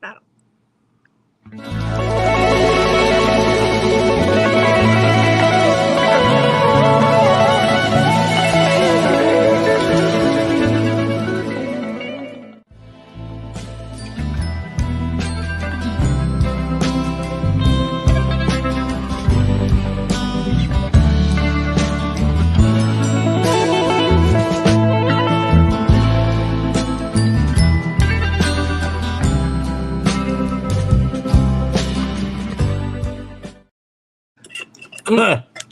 Battle.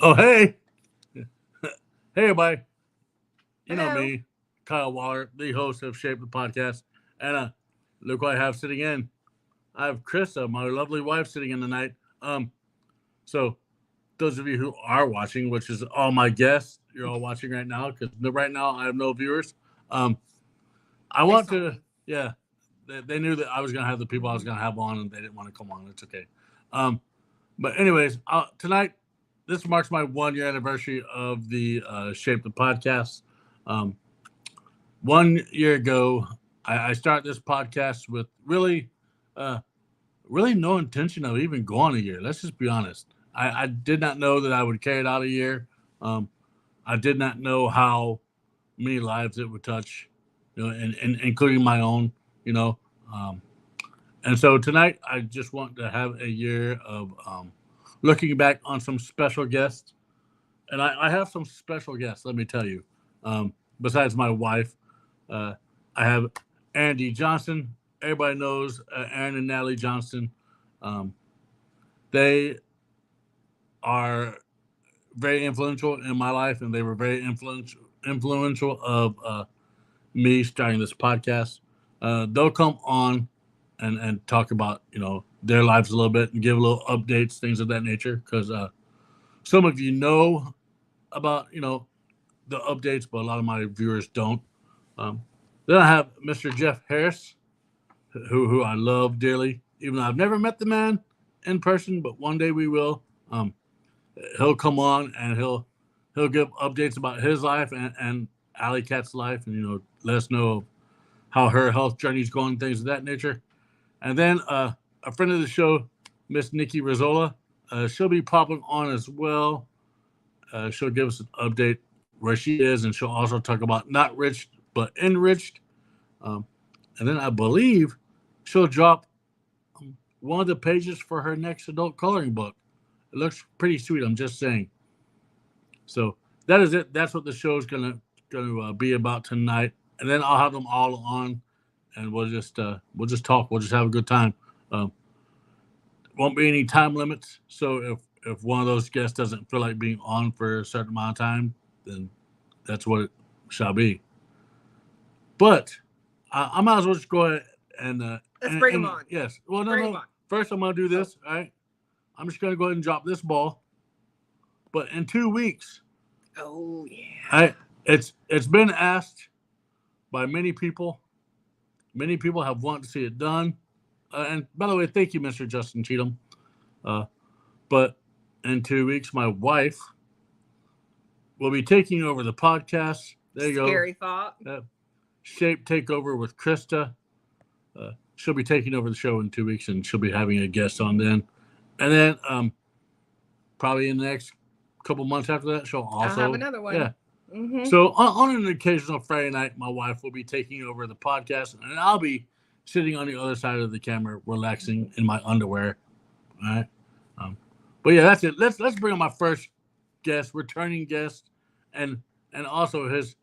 Oh, hey. Hey, everybody. You know Hello. me, Kyle Waller, the host of Shape the Podcast. And look what I have sitting in. I have Krista, my lovely wife, sitting in tonight. So those of you who are watching, which is all my guests, you're all watching right now, because right now I have no viewers. I want to, yeah, they knew that I was going to have the people I was going to have on, and they didn't want to come on. It's okay. But anyways, tonight, this marks my 1 year anniversary of the Shape the Podcast. 1 year ago, I started this podcast with really no intention of even going a year. Let's just be honest. I did not know that I would carry it out a year. I did not know how many lives it would touch, and including my own, And so tonight, I just want to have a year of looking back on some special guests. And I have some special guests, let me tell you. Besides my wife, I have Andy Johnson. Everybody knows Aaron and Natalie Johnston. They are very influential in my life, and they were very influential of me starting this podcast. They'll come on and talk about their lives a little bit and give a little updates, things of that nature, because some of you know about the updates, but a lot of my viewers don't. Then I have Mr. Jeff Harris, who I love dearly, even though I've never met the man in person, but one day we will. He'll come on and he'll give updates about his life and Alley Cat's life, and let us know how her health journey is going, things of that nature. And then a friend of the show, Miss Nikki Rizzola, she'll be popping on as well. She'll give us an update where she is, and she'll also talk about not rich but enriched. And then I believe she'll drop one of the pages for her next adult coloring book. It looks pretty sweet, I'm just saying. So that is it. That's what the show is gonna be about tonight. And then I'll have them all on, and we'll just talk. We'll just have a good time. Won't be any time limits. So if one of those guests doesn't feel like being on for a certain amount of time, then that's what it shall be. But I might as well just go ahead and let's bring them on. Yes. Well, no. First, I'm going to do this. All right. I'm just going to go ahead and drop this ball. But in 2 weeks. Oh yeah. It's been asked by many people. Many people have wanted to see it done. And by the way, thank you, Mr. Justin Cheatham. But in 2 weeks, my wife will be taking over the podcast. There you go. Scary thought. Shape Takeover with Krista. She'll be taking over the show in 2 weeks, and she'll be having a guest on then. And then probably in the next couple months after that, she'll also have another one. Yeah. Mm-hmm. So on an occasional Friday night, my wife will be taking over the podcast, and I'll be sitting on the other side of the camera, relaxing in my underwear. All right. But yeah, that's it. Let's bring on my first guest, returning guest, and also his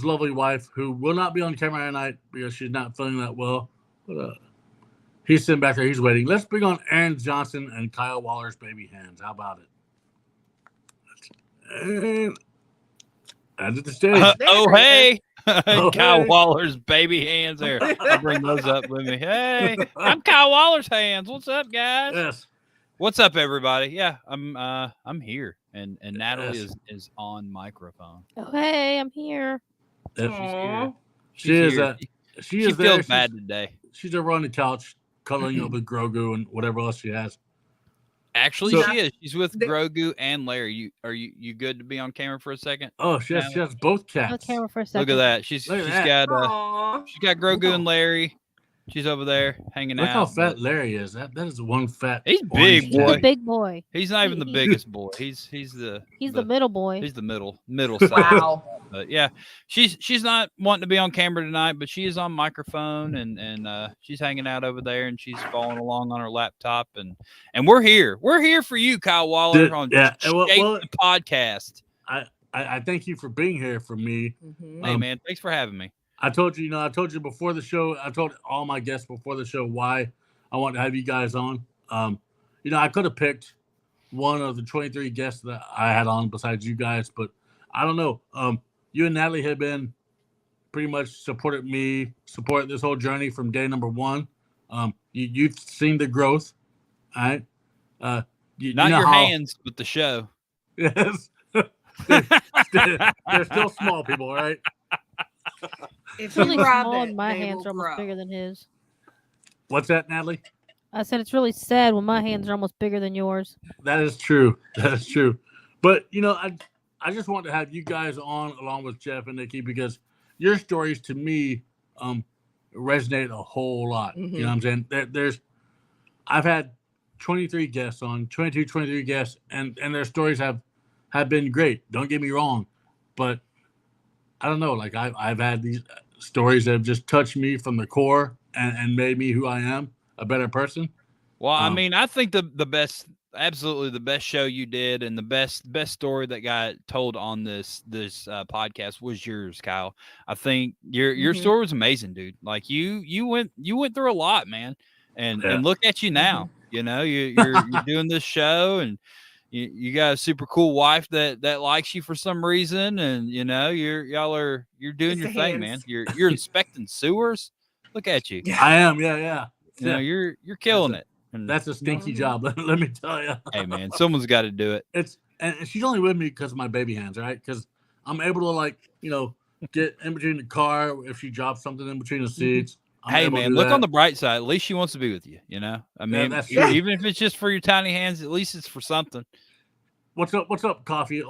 lovely wife, who will not be on camera tonight because she's not feeling that well. But he's sitting back there. He's waiting. Let's bring on Aaron Johnson and Kyle Waller's baby hands. How about it? And add to the stage. Hey. Oh, Kyle hey. Waller's baby hands there. I'll bring those up with me. Hey, I'm Kyle Waller's hands. What's up, guys? Yes. What's up, everybody? Yeah, I'm here. And Natalie is on microphone. Oh, hey, I'm here. Yes, She's here. She feels bad today. She's over on the couch cuddling up with Grogu and whatever else she has. Actually, she is. She's with Grogu and Larry. Are you good to be on camera for a second? Oh, she has both cats. On camera for a second. Look at that. She's got Grogu and Larry. She's over there hanging Look out. how fat Larry is. That is one fat. He's orange big, cat. boy. He's a big boy. He's not even the biggest boy. He's the middle boy. He's the middle size. Wow. But yeah, she's not wanting to be on camera tonight, but she is on microphone and she's hanging out over there and she's following along on her laptop and we're here. We're here for you, Kyle Waller, on Yeah, Shape well, the podcast. I thank you for being here for me. Mhm. Hey man, thanks for having me. I told you, I told you before the show. I told all my guests before the show why I want to have you guys on. I could have picked one of the 23 guests that I had on besides you guys, but I don't know. You and Natalie have been pretty much supported this whole journey from day number one. You've seen the growth, all right? Not your hands, but the show. Yes. they're still small people, right? It's really small and my hands are almost bigger than his. What's that, Natalie? I said it's really sad when my hands are almost bigger than yours. That is true. That is true. But, I just want to have you guys on along with Jeff and Nikki because your stories to me resonate a whole lot. Mhm. You know what I'm saying? I've had 23 guests on, 23 guests, and their stories have been great. Don't get me wrong. But I don't know, like I've had these stories that have just touched me from the core and made me who I am, a better person. Well, I mean, I think the best, absolutely the best show you did and the best story that got told on this podcast was yours, Kyle. I think your story was amazing, dude. Like you went through a lot, man. And look at you now. You know, you're doing this show and you got a super cool wife that likes you for some reason, and you're doing your thing, man. You're inspecting sewers. Look at you. I am, yeah. You know, you're killing it. And that's a stinky job, let me tell you. Hey, man, someone's got to do it. And she's only with me because of my baby hands, right? Because I'm able to get in between the car if she drops something in between the seats. Hey, man, look on the bright side. At least she wants to be with you. I mean, even if it's just for your tiny hands, at least it's for something. What's up, Coffee?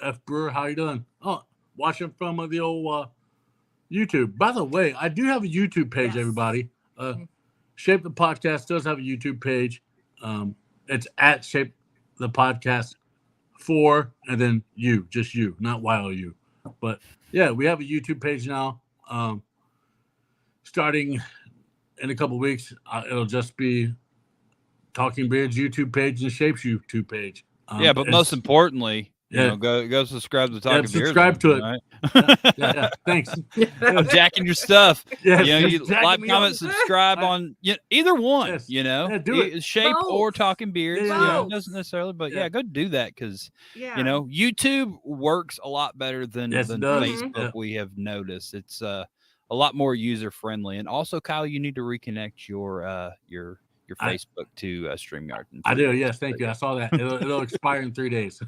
F Brewer, how you doing? Oh, watching from the old YouTube. By the way, I do have a YouTube page, everybody. Shape the Podcast does have a YouTube page. It's at Shape the Podcast 4, and then just you, not YOU. But yeah, we have a YouTube page now. Starting in a couple of weeks, it'll just be Talking Beards YouTube page and Shape's YouTube page. But most importantly, go subscribe to Talking Beards. Subscribe to it. Right? Yeah, thanks. Jacking your stuff. Yes, you like, comment, subscribe on either one. Yes. Do it. Shape Both. or Talking Beards. Yeah. It doesn't necessarily, but go do that because Yeah. YouTube works a lot better than Facebook. We have noticed it's a lot more user friendly, and also, Kyle, you need to reconnect your Facebook to StreamYard. I do. Yes, thank you. I saw that. It'll expire in 3 days.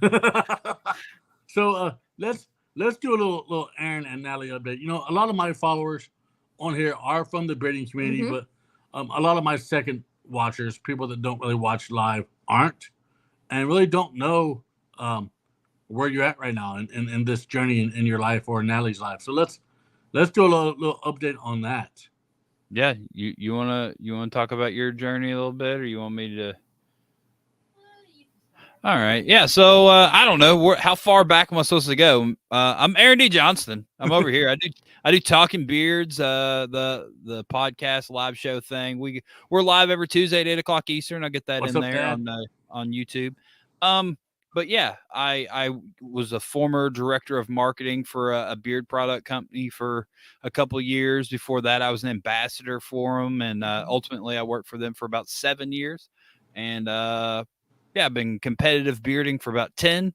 So let's do a little Aaron and Natalie update. A lot of my followers on here are from the breeding community, but a lot of my second watchers, people that don't really watch live, aren't, and really don't know where you're at right now in this journey in your life or Natalie's life. So let's do a little update on that. Yeah, you wanna talk about your journey a little bit, or you want me to? All right, yeah. So I don't know how far back am I supposed to go. I'm Aaron D. Johnston. I'm over here. I do Talking Beards, the podcast live show thing. We're live every Tuesday at 8:00 Eastern. I'll get that What's in up, there Dad? on YouTube. But yeah, I was a former director of marketing for a beard product company for a couple of years. Before that, I was an ambassador for them, and ultimately, I worked for them for about 7 years. And I've been competitive bearding for about 10.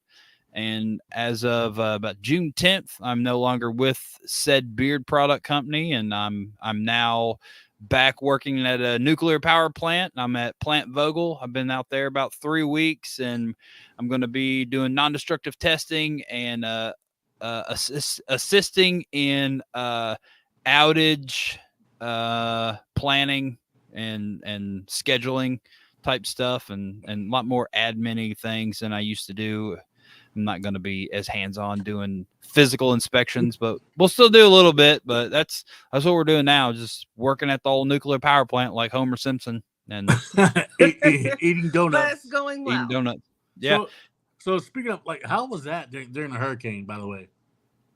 And as of about June 10th, I'm no longer with said beard product company, and I'm now back working at a nuclear power plant. I'm at Plant Vogel. I've been out there about 3 weeks, and I'm going to be doing non-destructive testing and assisting in outage planning and scheduling type stuff, and a lot more admin-y things than I used to do I'm not going to be as hands-on doing physical inspections, but we'll still do a little bit. But that's what we're doing now, just working at the old nuclear power plant like Homer Simpson and eating donuts. But it's going well. eating donuts. Yeah. So speaking of, like, how was that during the hurricane, by the way?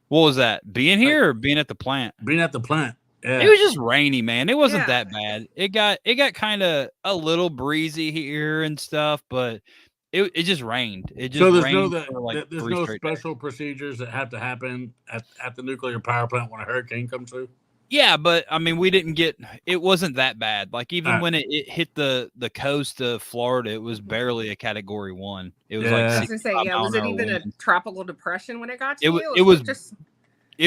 What was that? Being here or being at the plant? Being at the plant. Yeah. It was just rainy, man. It wasn't that bad. It got kind of a little breezy here and stuff, but it just rained. It just rained for like there's 3 no straight special days. procedures that have to happen at the nuclear power plant when a hurricane comes through. Yeah, but I mean, it wasn't that bad. Like even when it hit the coast of Florida, it was barely a Category 1. It was like I was gonna say, was it even a tropical depression when it got to you? It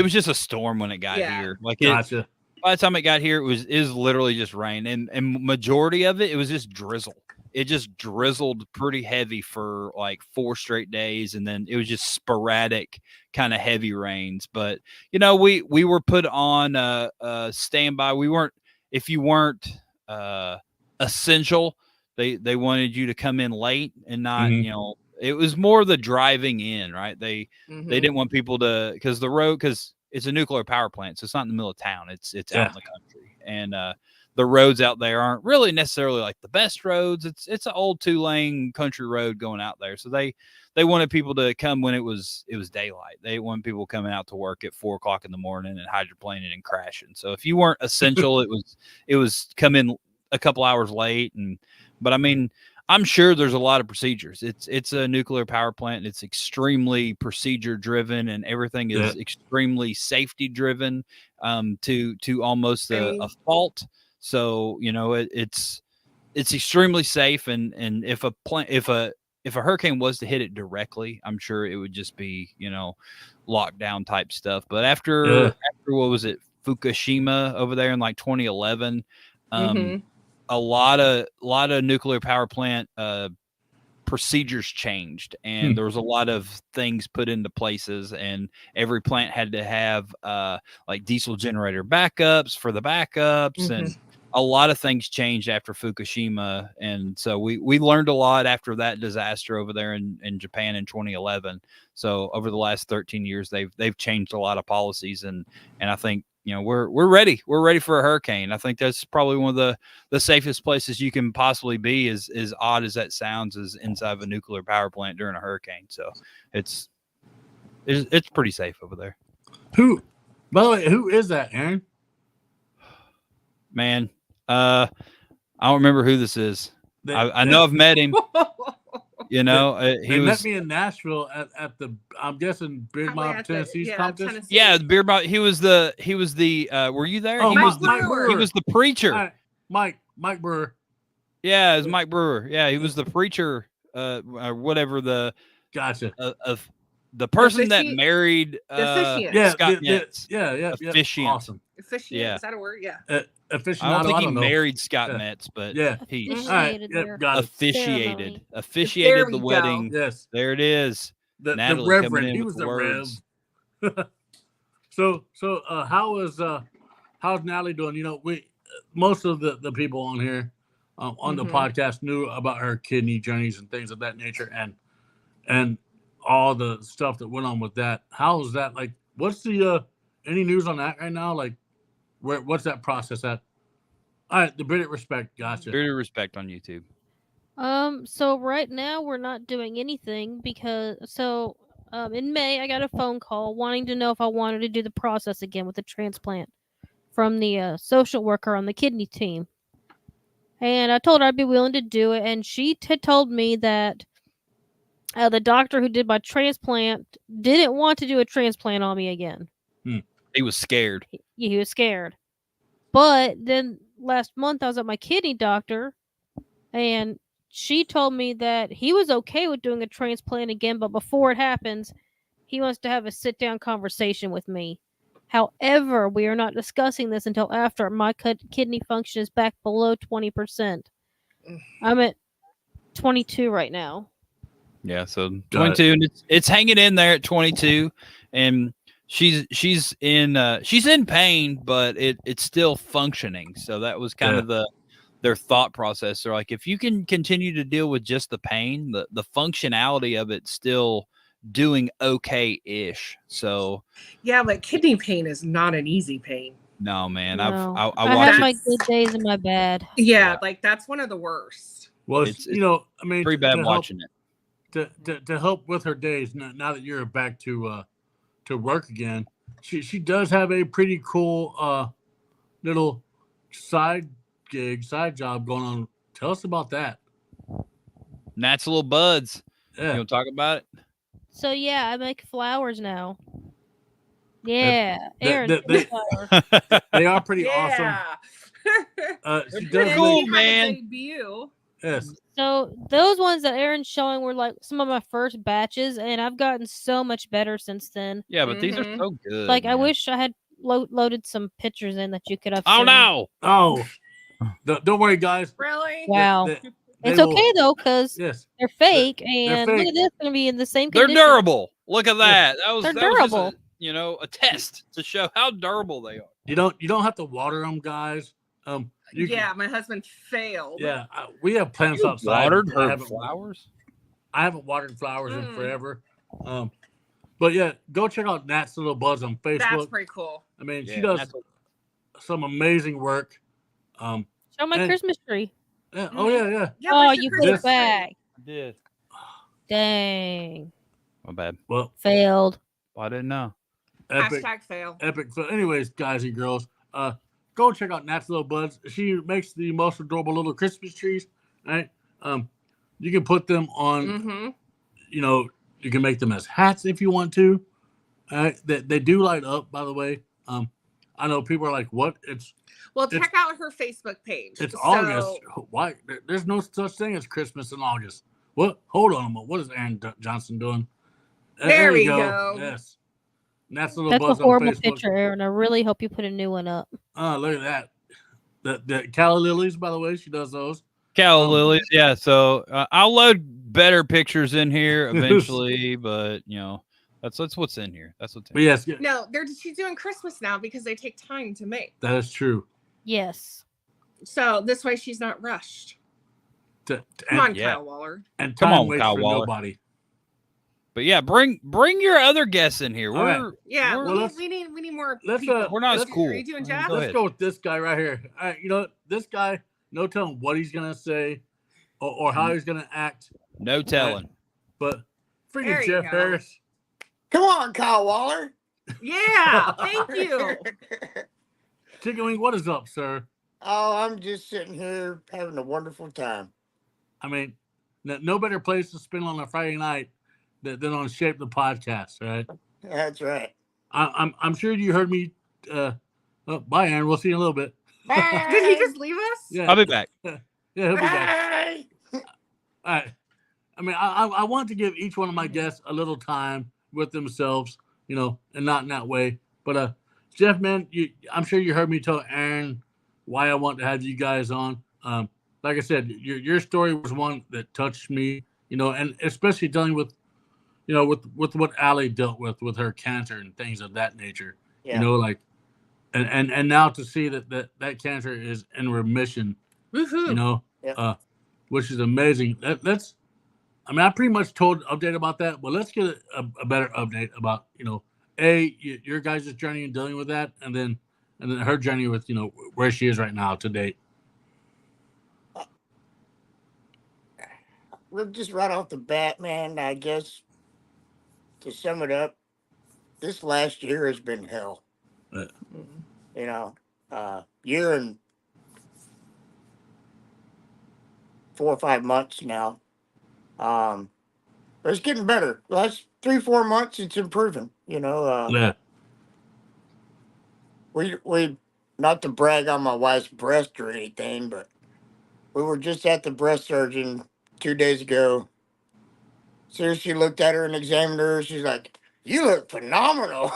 was just a storm when it got here. Like gotcha. By the time it got here, it is literally just rain, and majority of it was just drizzle. It just drizzled pretty heavy for like 4 straight days, and then it was just sporadic kind of heavy rains. But we were put on standby. If you weren't essential, they wanted you to come in late and not it was more the driving in, right? They didn't want people to, because it's a nuclear power plant, so it's not in the middle of town. It's out in the country, and the roads out there aren't really necessarily like the best roads. It's an old 2-lane country road going out there, so they wanted people to come when it was daylight. They wanted people coming out to work at 4:00 in the morning and hydroplaning and crashing. So if you weren't essential, it was come in a couple hours late. But I mean, I'm sure there's a lot of procedures. It's a nuclear power plant. It's extremely procedure driven, and everything is extremely safety driven to almost a fault. So it's extremely safe, and if a hurricane was to hit it directly, I'm sure it would just be lockdown type stuff. But after what was it, Fukushima over there in like 2011. A lot of nuclear power plant procedures changed, and there was a lot of things put into places, and every plant had to have like diesel generator backups for the backups, and a lot of things changed after Fukushima. And so we learned a lot after that disaster over there in Japan in 2011. So over the last 13 years, they've changed a lot of policies, and I think we're ready. We're ready for a hurricane. I think that's probably one of the safest places you can possibly be, as odd as that sounds, is inside of a nuclear power plant during a hurricane. So it's pretty safe over there. By the way, who is that, Aaron? Man, I don't remember who this is. I know I've met him. He met me in Nashville at the, I'm guessing, Beard Mob Tennessee's competition. Yeah, the Beard Mob. He was the. Were you there? Oh, he was the preacher. Mike Brewer. Yeah, it was Mike Brewer. Yeah, he was the preacher. Or whatever the. Gotcha. Of the person that married Scott Metz. Officiant. Awesome. Officiant. Yeah. Is that a word? Yeah. Officiant. I don't think he married Scott Metz, but he officiated the wedding. Yes, there it is. The Reverend. He was the Rev. So how's Natalie doing? We most of the people on here on the podcast knew about her kidney journeys and things of that nature, and all the stuff that went on with that. How is that? Like, what's the any news on that right now? Like, what's that process at? All right, the Bearded Respect, gotcha. Bearded Respect on YouTube. So right now we're not doing anything because in May I got a phone call wanting to know if I wanted to do the process again with the transplant from the social worker on the kidney team, and I told her I'd be willing to do it, and she had told me that the doctor who did my transplant didn't want to do a transplant on me again. He was scared. He was scared. But then last month I was at my kidney doctor, and she told me that he was okay with doing a transplant again, but before it happens, he wants to have a sit-down conversation with me. However, we are not discussing this until after my kidney function is back below 20%. I'm at 22 right now. Yeah, so 22, and it's hanging in there at 22, and she's in pain, but it's still functioning. So that was kind of their thought process. They're like, if you can continue to deal with just the pain, the functionality of it still doing okay-ish. So Yeah, but kidney pain is not an easy pain. no, man, No. I I watch have it. my good days and my bad. Yeah, like that's one of the worst. Well, It's I mean, pretty bad to watching it. to help with her days now that you're back to work again. She does have a pretty cool little side job going on. Tell us about that. Nat's little buds. Yeah. You want to talk about it? So yeah, I make flowers now. Yeah, Aaron, they- flower. They are pretty awesome. Yeah. She They're does cool, make, man. Debut. yes. So those ones that Aaron's showing were like some of my first batches, and I've gotten so much better since then. Yeah, but these are Mhm. so good. Like I man. wish I had loaded some pictures in that you could have. Oh seen. no! Oh, don't worry, guys. Really? Wow. They It's will- okay though, because Yes. they're fake, and look fake. at this, gonna be in the same They're condition. durable. Look at that. That was They're that was just durable. a test to show how durable they are. You don't have to water them, guys. You can- Yeah, my husband failed. yeah. We have plants You outside. watered I her haven't flowers. I haven't watered flowers in Mm. forever. But yeah, go check out Nat's Little Buds on Facebook. That's pretty cool. I mean, she Yeah, does that's some amazing work. Show my And- Christmas tree. Yeah, oh yeah. Yeah, Oh, where's your you put Christmas it back. I did. Dang, My bad. Well, failed. I didn't know. tree? epic, Hashtag fail. epic. So, anyways, guys and girls, go check out Nat's Little Buds. She makes the most adorable little Christmas trees. Right? You can put them on. Mm-hmm. You know, you can make them as hats if you want to. They do light up, by the way. I know people are like, "What? Well, It's- check out her Facebook page. It's So- August. Why? There's no such thing as Christmas in August. What? Hold on a moment. What is Aaron Johnson doing? There you we go. Yes. Nat's Little That's a Buds on horrible Facebook. picture, Aaron. I really hope you put a new one up. Look at that. The Calla Lilies, by the way, she does those. Calla lilies, yeah. So I'll load better pictures in here eventually, but that's what's in here. That's what's in But here. yes, No, she's doing Christmas now because they take time to make. that is true. Yes. So this way she's not rushed. Come And, on, yeah. Kyle Waller. and Come time on, waits Kyle for Waller. nobody. But yeah, bring your other guests in here. All right. We're Yeah, Well, we need more let's, people. we're not as let's- cool. Are you doing Jeff? Go Let's ahead. go with this guy right here. All right, this guy, no telling what he's gonna say or how he's gonna act. No telling. But There freaking you Jeff go. Harris. Come on, Kyle Waller. Yeah, thank you. Chicken Wing, what is up, sir? Oh, I'm just sitting here having a wonderful time. I mean, no better place to spend on a Friday night than on Shape the Podcast, right? That's right. I'm sure you heard me. Bye, Aaron. We'll see you in a little bit. Bye. Did he just leave us? Yeah, I'll be back. yeah, he'll be back. Bye. All right. I mean, I want to give each one of my guests a little time with themselves, and not in that way. But Jeff, man, I'm sure you heard me tell Aaron why I want to have you guys on. Like I said, your story was one that touched me, and especially dealing with, with what Allie dealt with her cancer and things of that nature. Yeah. Like, and now to see that cancer is in remission, Woohoo. Yeah. Which is amazing. I pretty much told update about that, but let's get a better update about, your guys' journey in dealing with that, and then her journey with, where she is right now to date. Well, just right off the bat, man, I guess to sum it up, this last year has been hell. Year and 4 or 5 months now. But it's getting better. Last 3-4 months, it's improving. Yeah. We not to brag on my wife's breast or anything, but we were just at the breast surgeon 2 days ago. So she looked at her and examined her. She's like, "You look phenomenal."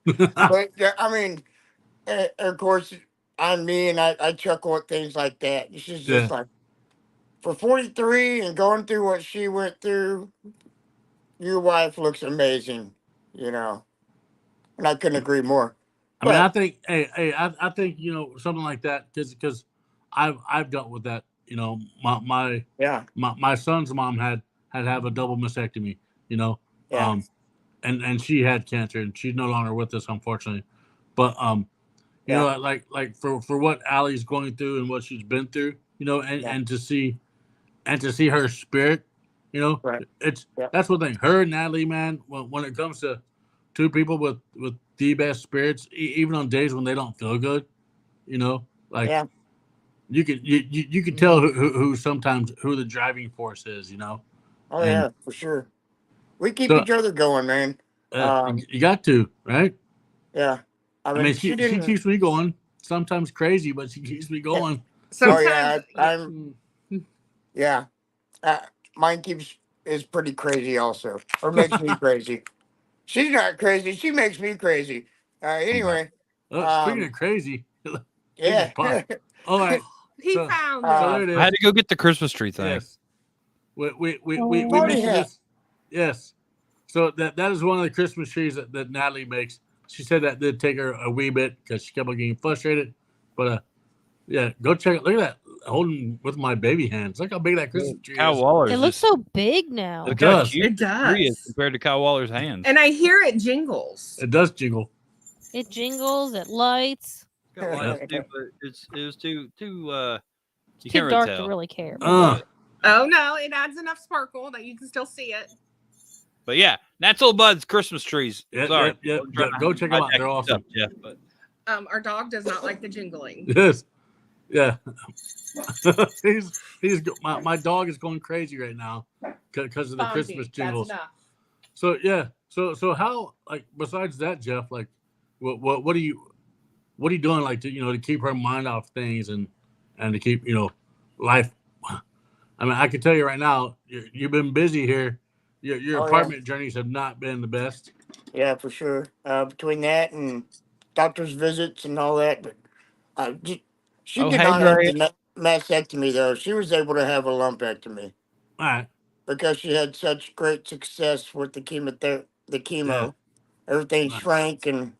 But I mean, of course, I'm me, and I chuckle at things like that. She's just like, for 43 and going through what she went through, your wife looks amazing, And I couldn't agree more. I mean, I think, I think, something like that, because I've dealt with that. My Yeah. my son's mom had a double mastectomy. Yeah. And she had cancer, and she's no longer with us, unfortunately. But you Yeah. know, like for what Allie's going through and what she's been through, you know, Yeah. and to see her spirit, you know, Right. it's Yeah. that's one thing. Her and Natalie, man, when it comes to two people with the best spirits, even on days when they don't feel good, you know, like Yeah. you can tell who sometimes who the driving force is, you know. Oh And yeah, for sure. We keep so each other going, man. you got to, right? Yeah. I I mean, mean, she she didn't. keeps me going. Sometimes crazy, but she keeps me going. Oh Sometimes, yeah, I'm. Yeah. Uh, mine is pretty crazy also, or makes me crazy. She's not crazy. She makes me crazy. Anyway. Speaking Um. of crazy, take this Yeah. pot. All right. he So found there it. it I had is. to go get the Christmas tree thing. Yes. We Oh. Already mentioned have. this. Yes. So that is one of the Christmas trees that Natalie makes. She said that did take her a wee bit because she kept on getting frustrated. But yeah, go check it. Look at that. Holding with my baby hands. Look how big that Christmas tree Kyle is. Waller's It looks just so big now. look It how does. cute It the tree is does. compared to Kyle Waller's hands. And I hear it jingles. It does jingle. It jingles. It lights. It's got lights too, but it was too you Too can't really dark tell. to really care. Oh no, it adds enough sparkle that you can still see it. But yeah, Natural Bud's Christmas trees. Yep, Sorry, yep. I'm trying to Go check them out. hijack They're your awesome. stuff, Jeff, but Our dog does not like the jingling. Yes. Yeah. My dog is going crazy right now because of the Christmas jingles. That's enough. So yeah. So how, like, besides that, Jeff, like what are you doing, like, to to keep her mind off things and to keep life. I mean, I can tell you right now, you've been busy here. Your Oh yeah. apartment journeys have not been the best. Yeah, for sure. Between that and doctor's visits and all that, but she Oh, did hey, not have Graham. the mastectomy though. She was able to have a lumpectomy All right. because she had such great success with the chemotherapy, the chemo. Yeah. Everything Nice. shrank, and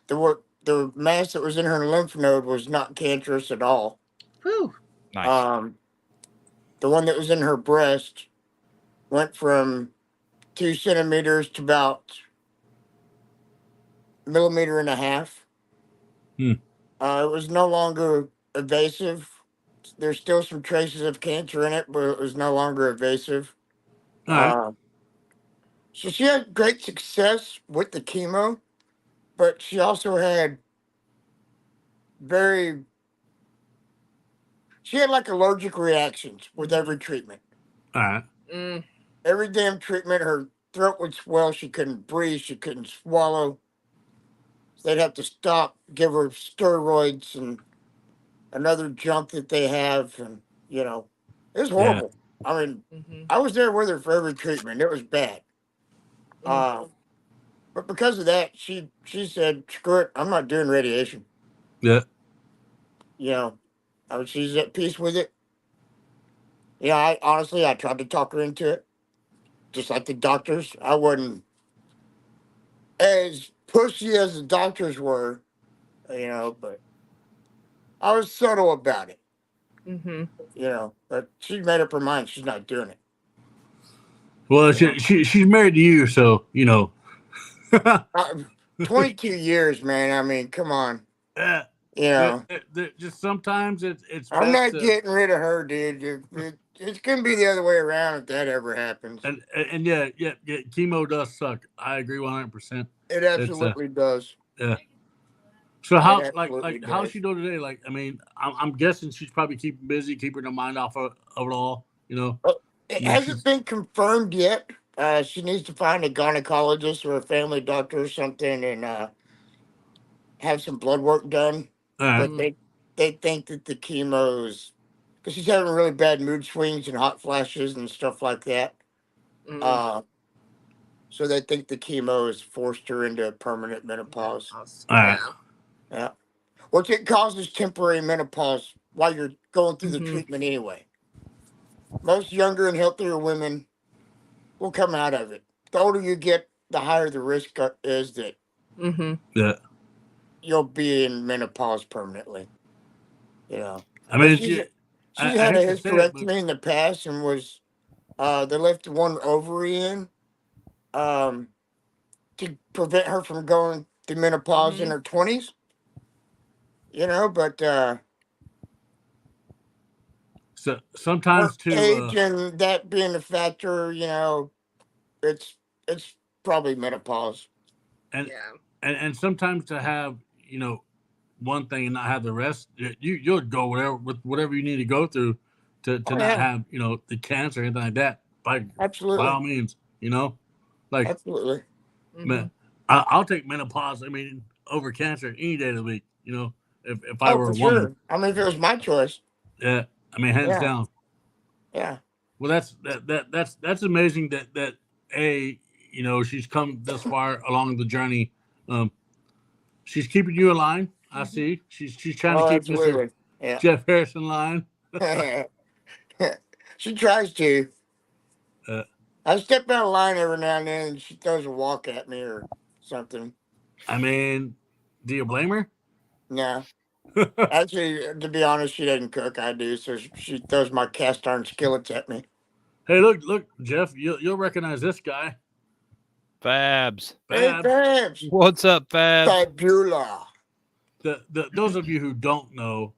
the mass that was in her lymph node was not cancerous at all. Whew. Nice. The one that was in her breast went from 2 centimeters to about 1.5 millimeters. Hmm. It was no longer evasive. There's still some traces of cancer in it, but it was no longer evasive. All right. So she had great success with the chemo, but she also had she had like allergic reactions with every treatment. All right. Every damn treatment, her throat would swell. She couldn't breathe. She couldn't swallow. They'd have to stop, give her steroids and another junk that they have, and it was horrible. I mean, I was there with her for every treatment. It was bad. But because of that, she said, "Screw it, I'm not doing radiation." Yeah. She's at peace with it. Yeah, I honestly tried to talk her into it, just like the doctors. I wasn't as pushy as the doctors were, but I was subtle about it. But she made up her mind. She's not doing it. Well, she's married to you, so 22 years, man. I mean, come on. Yeah. Just sometimes it's. I'm best not getting rid of her, dude. It's gonna be the other way around if that ever happens. And yeah, chemo does suck. I agree 100%. It absolutely does. Yeah. So how It absolutely how's does. she doing today? Like, I mean, I'm guessing she's probably keeping busy, keeping her mind off of it all. It hasn't been confirmed yet. She needs to find a gynecologist or a family doctor or something and have some blood work done. All right. But they think that the chemo's because she's having really bad mood swings and hot flashes and stuff like that. So they think the chemo has forced her into permanent menopause. All right. Yeah. Which it causes temporary menopause while you're going through the treatment anyway. Most younger and healthier women will come out of it. The older you get, the higher the risk is that Yeah. you'll be in menopause permanently. I mean, she I had a hate to say it, hysterectomy in the past and was they left one ovary in, to prevent her from going through menopause in her 20s. You know, but So her sometimes age to and that being a factor, you know, it's probably menopause. and Yeah. and sometimes to have one thing and not have the rest, you'll go whatever with whatever you need to go through to Oh not yeah, have the cancer or anything like that. By absolutely, all means, like absolutely. man, I'll take menopause. I mean, over cancer any day of the week. If I Oh, were for a woman, sure. I mean, if it was my choice, yeah, I mean, hands yeah, down. yeah. Well, that's amazing that she's come this far along the journey. Um, she's keeping you in line. I see. She's trying to Oh, keep Mister absolutely. Yeah. Jeff Harris in line. She tries to. Uh, I step out of line every now and then, and she throws a walk at me or something. I mean, do you blame her? No, actually, to be honest, she doesn't cook. I do, so she throws my cast iron skillets at me. Hey, look, Jeff, you'll recognize this guy, Fabs. Hey, Fab. Babs, What's up, Fabs? Fabula. Those of you who don't know,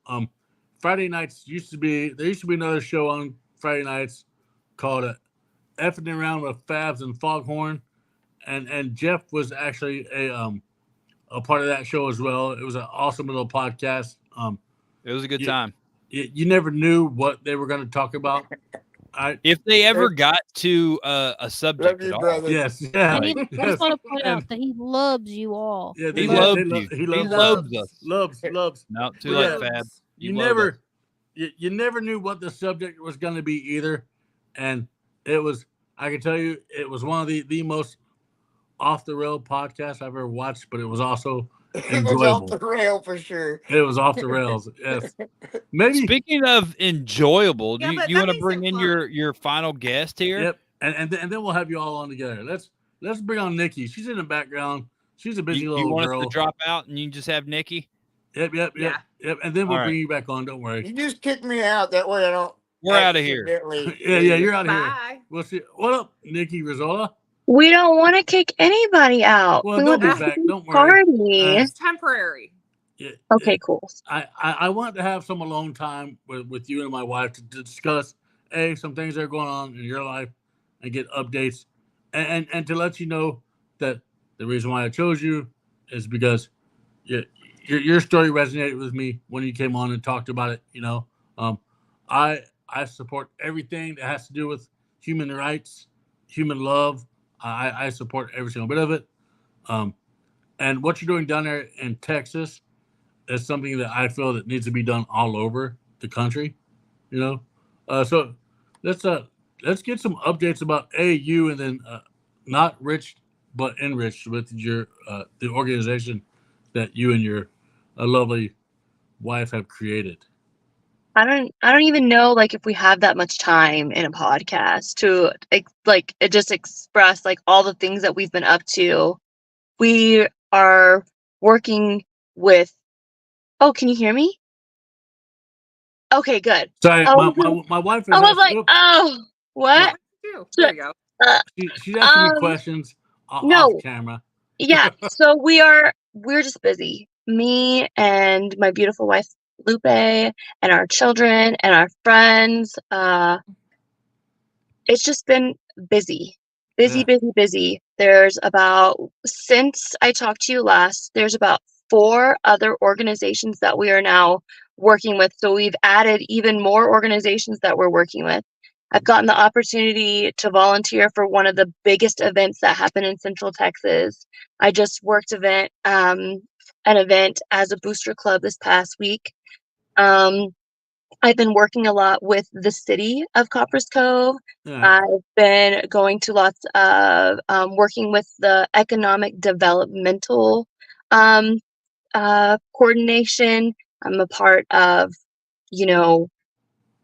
Friday nights used to be there used to be another show on Friday nights called Effing Around with Fabs and Foghorn, and Jeff was actually a part of that show as well. It was an awesome little podcast. It was a good you, time. you never knew what they were going to talk about. If they ever Hey, got to a love subject you, at all, brother. Yes, yeah, And like I yes, just want to point and out that he loves you all. yeah, he Loves. loves you. he He loves loves us, us. loves. No, too But late, yeah, Fab. you You love us. never you never knew what the subject was going to be either, and it was I can tell you it was one of the most off the rail podcasts I've ever watched, but it was also It was off enjoyable. the rail for sure. It was off the rails. Yes, maybe. Speaking of enjoyable, Yeah, but you that want to makes bring it in fun. your final guest here? Yep, and then we'll have you all on together. Let's bring on Nikki. She's in the background. She's a busy You little want us to girl. drop out and you just have Nikki? Yep. Yeah. And then All we'll right. bring you back on. Don't worry. You just kick me out. That way I don't We're out of here. accidentally Yeah, leave. you're out of here. Bye. We'll see. What up, Nikki Rizzola? We don't want to kick anybody out. Well, We they'll want be this to back. be Don't a worry. party. It's temporary. Yeah, Okay, cool. I want to have some alone time with you and my wife to discuss some things that are going on in your life and get updates and to let you know that the reason why I chose you is because your story resonated with me when you came on and talked about it. Um, I support everything that has to do with human rights, human love. I support every single bit of it. Um, and what you're doing down there in Texas is something that I feel that needs to be done all over the country. You know, so let's uh let's get some updates about you and then not rich but enriched with your the organization that you and your lovely wife have created. I don't even know like if we have that much time in a podcast to just express like all the things that we've been up to. We are working with Oh, can you hear me? Okay, good. Sorry, Oh, my wife I is was asking. like, Oops, oh, my, what? There you go. Uh, she's asking me um, questions off no. camera. Yeah, so we're just busy. Me and my beautiful wife Lupe and our children and our friends. It's just been busy. Yeah, Busy. Since I talked to you last, there's about 4 other organizations that we are now working with. So we've added even more organizations that we're working with. I've gotten the opportunity to volunteer for one of the biggest events that happen in Central Texas. I just worked an event as a booster club this past week. I've been working a lot with the city of Copper's Cove. yeah, I've been going to lots of working with the economic developmental coordination. I'm a part of, you know,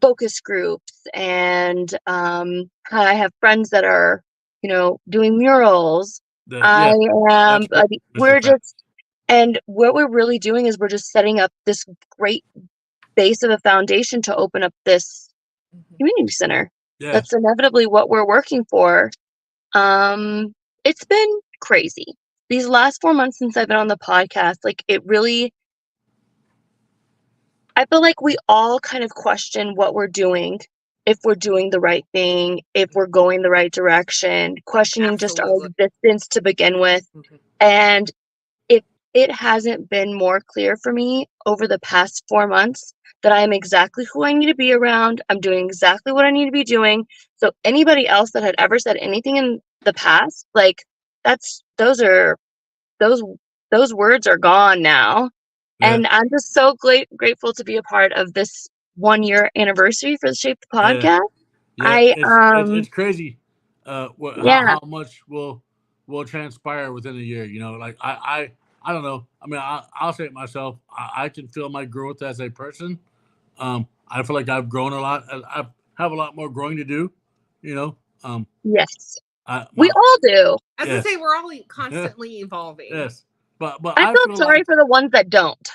focus groups, and I have friends that are, doing murals. I yeah. am. That's great, Mr. We're Fat. just, and what we're really doing is we're just setting up this great base of a foundation to open up this community center. Yeah, That's inevitably what we're working for. Um, it's been crazy. These last 4 months since I've been on the podcast, like it really, I feel like we all kind of question what we're doing, if we're doing the right thing, if we're going the right direction, questioning just our Absolutely. existence to begin with. Mhm. And if it hasn't been more clear for me over the past 4 months that I am exactly who I need to be around, I'm doing exactly what I need to be doing. So anybody else that had ever said anything in the past, like those words are gone now. Yeah. And I'm just so grateful to be a part of this 1 year anniversary for the Shape the Yeah. Podcast. Yeah, I it's crazy. Yeah. How much will transpire within a year? You know, like I don't know. I mean, I'll say it myself. I can feel my growth as a person. I feel like I've grown a lot. I have a lot more growing to do. You know. Yes. I, We my, all do. As Yeah. I say, we're all constantly evolving. yes, but I I feel feel sorry like for the ones that don't.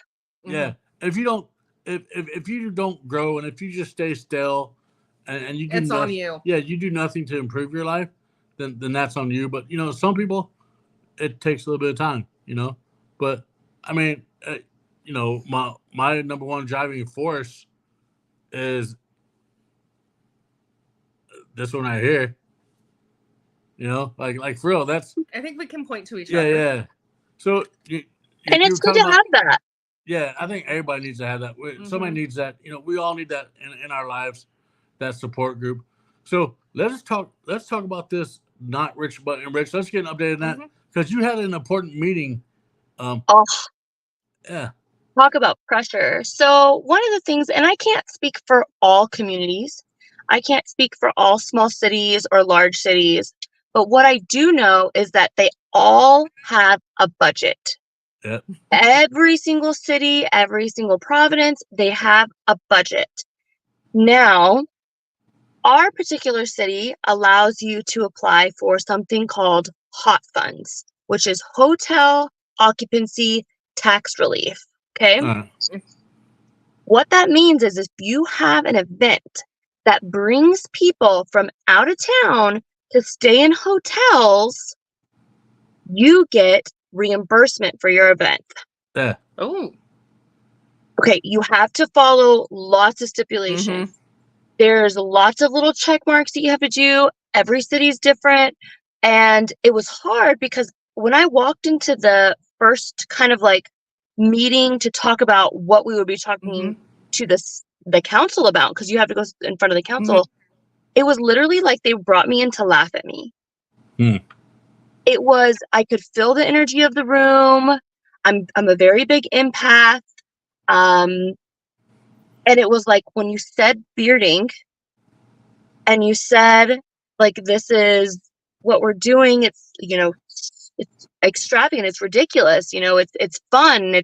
yeah, if you don't if you don't grow and if you just stay still and you do It's on nothing, you. yeah, you do nothing to improve your life, then that's on you. But you know, some people it takes a little bit of time, you know. But I mean, you know, my number one driving force is this one right here. You know, like for real, that's I think we can point to each yeah, other. yeah. So And you it's were good talking to about have that. yeah, I think everybody needs to have that. Somebody needs that. You know, we all need that in our lives, that support group. So let's talk. Let's talk about this. Not rich but enriched. Let's get an update on that because you had an important meeting. Oh, Yeah. talk about pressure. So one of the things, and I can't speak for all communities. I can't speak for all small cities or large cities. But what I do know is that they all have a budget. Yeah. Every single city, every single province, they have a budget. Now, our particular city allows you to apply for something called HOT funds, which is hotel occupancy tax relief. Okay. What that means is if you have an event that brings people from out of town to stay in hotels, you get reimbursement for your event. Yeah. Oh. Okay, you have to follow lots of stipulations. There's lots of little check marks that you have to do. Every city's different. And it was hard because when I walked into the first kind of like meeting to talk about what we would be talking to the council about, because you have to go in front of the council, it was literally like they brought me in to laugh at me. It was, I could feel the energy of the room. I'm a very big empath. And it was like when you said bearding and you said like this is what we're doing, it's it's extravagant, it's ridiculous, it's fun,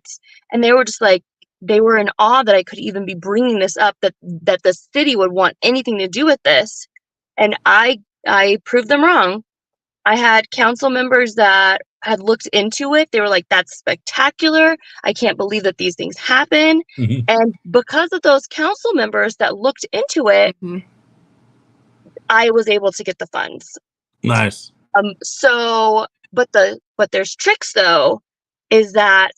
and they were just like, they were in awe that I could even be bringing this up, that the city would want anything to do with this. And I proved them wrong. I had council members that had looked into it. They were like, that's spectacular. I can't believe that these things happen. And because of those council members that looked into it, I was able to get the funds. Nice. So, but there's tricks though, is that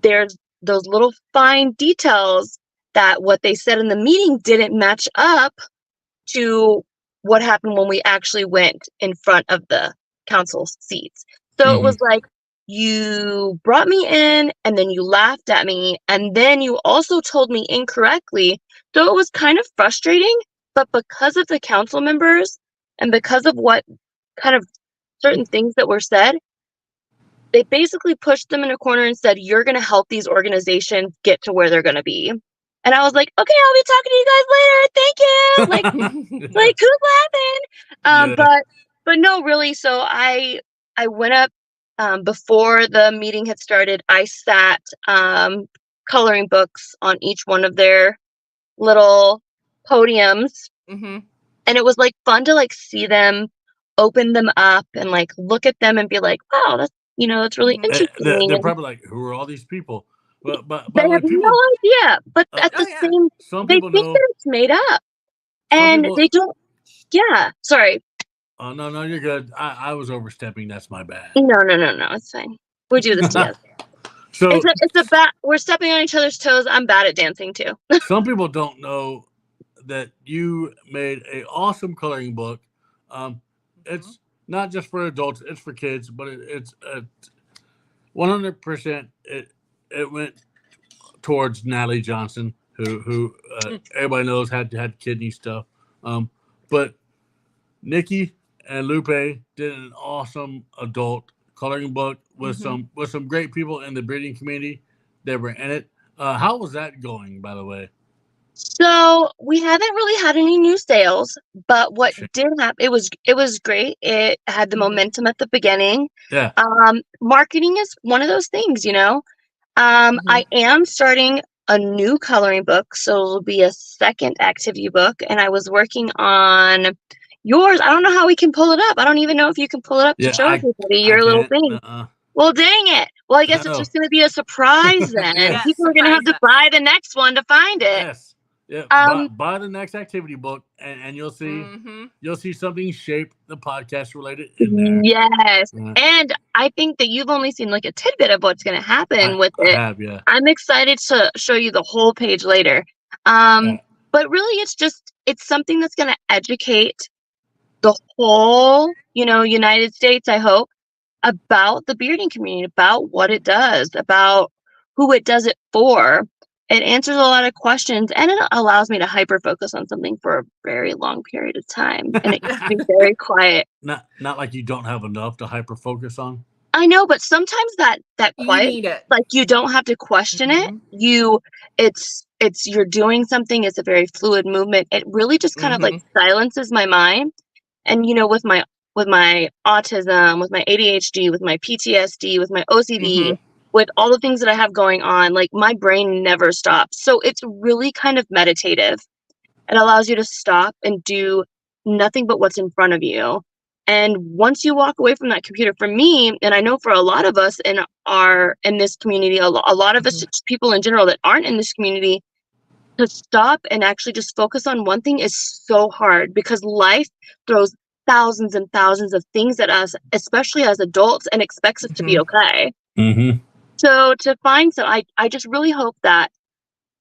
there's those little fine details that what they said in the meeting didn't match up to what happened when we actually went in front of the council seats. So it was like, you brought me in and then you laughed at me and then you also told me incorrectly. So it was kind of frustrating, but because of the council members and because of what kind of certain things that were said, they basically pushed them in a corner and said, you're going to help these organizations get to where they're going to be. And I was like, okay, I'll be talking to you guys later. Thank you. Like who's laughing? But no, really. So I went up before the meeting had started. I sat coloring books on each one of their little podiums, and it was like fun to like see them open them up and like look at them and be like, wow, that's that's really interesting. They're probably like, who are all these people? But they have people, no idea. But at the same, some they people think know that it's made up, and people, they don't. Yeah, sorry. Oh no, you're good. I was overstepping. That's my bad. No, it's fine. We do this together. So It's a bat. We're stepping on each other's toes. I'm bad at dancing too. some people don't know that you made a awesome coloring book. It's not just for adults; it's for kids. But it's 100%. It went towards Natalie Johnson, who everybody knows had kidney stuff. But Nikki and Lupe did an awesome adult coloring book with some great people in the breeding community that were in it. How was that going, by the way? So we haven't really had any new sales, but what did happen, it was great. It had the momentum at the beginning. Yeah. Marketing is one of those things, you know. I am starting a new coloring book, so it'll be a second activity book, and I was working on yours. I don't know how we can pull it up. I don't even know if you can pull it up to show everybody your little thing. Well, dang it. Well, I guess it's just going to be a surprise then. Yes. People are going to have to buy the next one to find it. Yes. Yeah, buy the next activity book, and you'll see something shaped the podcast related in there. Yes, and I think that you've only seen like a tidbit of what's going to happen with it. I have, yeah. I'm excited to show you the whole page later. But really, it's something that's going to educate the whole, United States, I hope, about the bearding community, about what it does, about who it does it for. It answers a lot of questions, and it allows me to hyper focus on something for a very long period of time, and it keeps me very quiet. Not like you don't have enough to hyper focus on. I know, but sometimes that quiet, need it. like you don't have to question it. It's you're doing something. It's a very fluid movement. It really just kind of like silences my mind. And with my autism, with my ADHD, with my PTSD, with my OCD, with all the things that I have going on, like my brain never stops. So it's really kind of meditative. It allows you to stop and do nothing but what's in front of you. And once you walk away from that computer, for me, and I know for a lot of us in this community, a lot of us people in general that aren't in this community, to stop and actually just focus on one thing is so hard, because life throws thousands and thousands of things at us, especially as adults, and expects us to be okay. So to find I just really hope that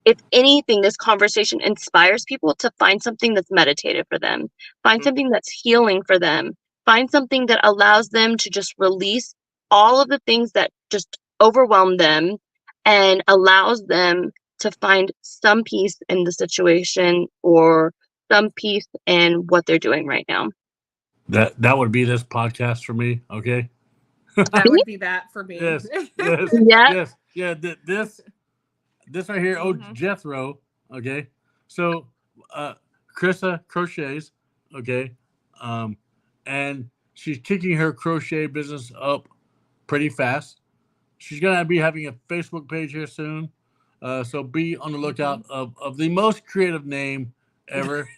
if anything, this conversation inspires people to find something that's meditative for them, find something that's healing for them, find something that allows them to just release all of the things that just overwhelm them, and allows them to find some peace in the situation, or some peace in what they're doing right now. That would be this podcast for me. Okay. That would be that for me. Yes. Yeah. This right here. Oh, Jethro. Okay. So, Krista crochets. Okay. And she's kicking her crochet business up pretty fast. She's gonna be having a Facebook page here soon. So be on the lookout of the most creative name ever.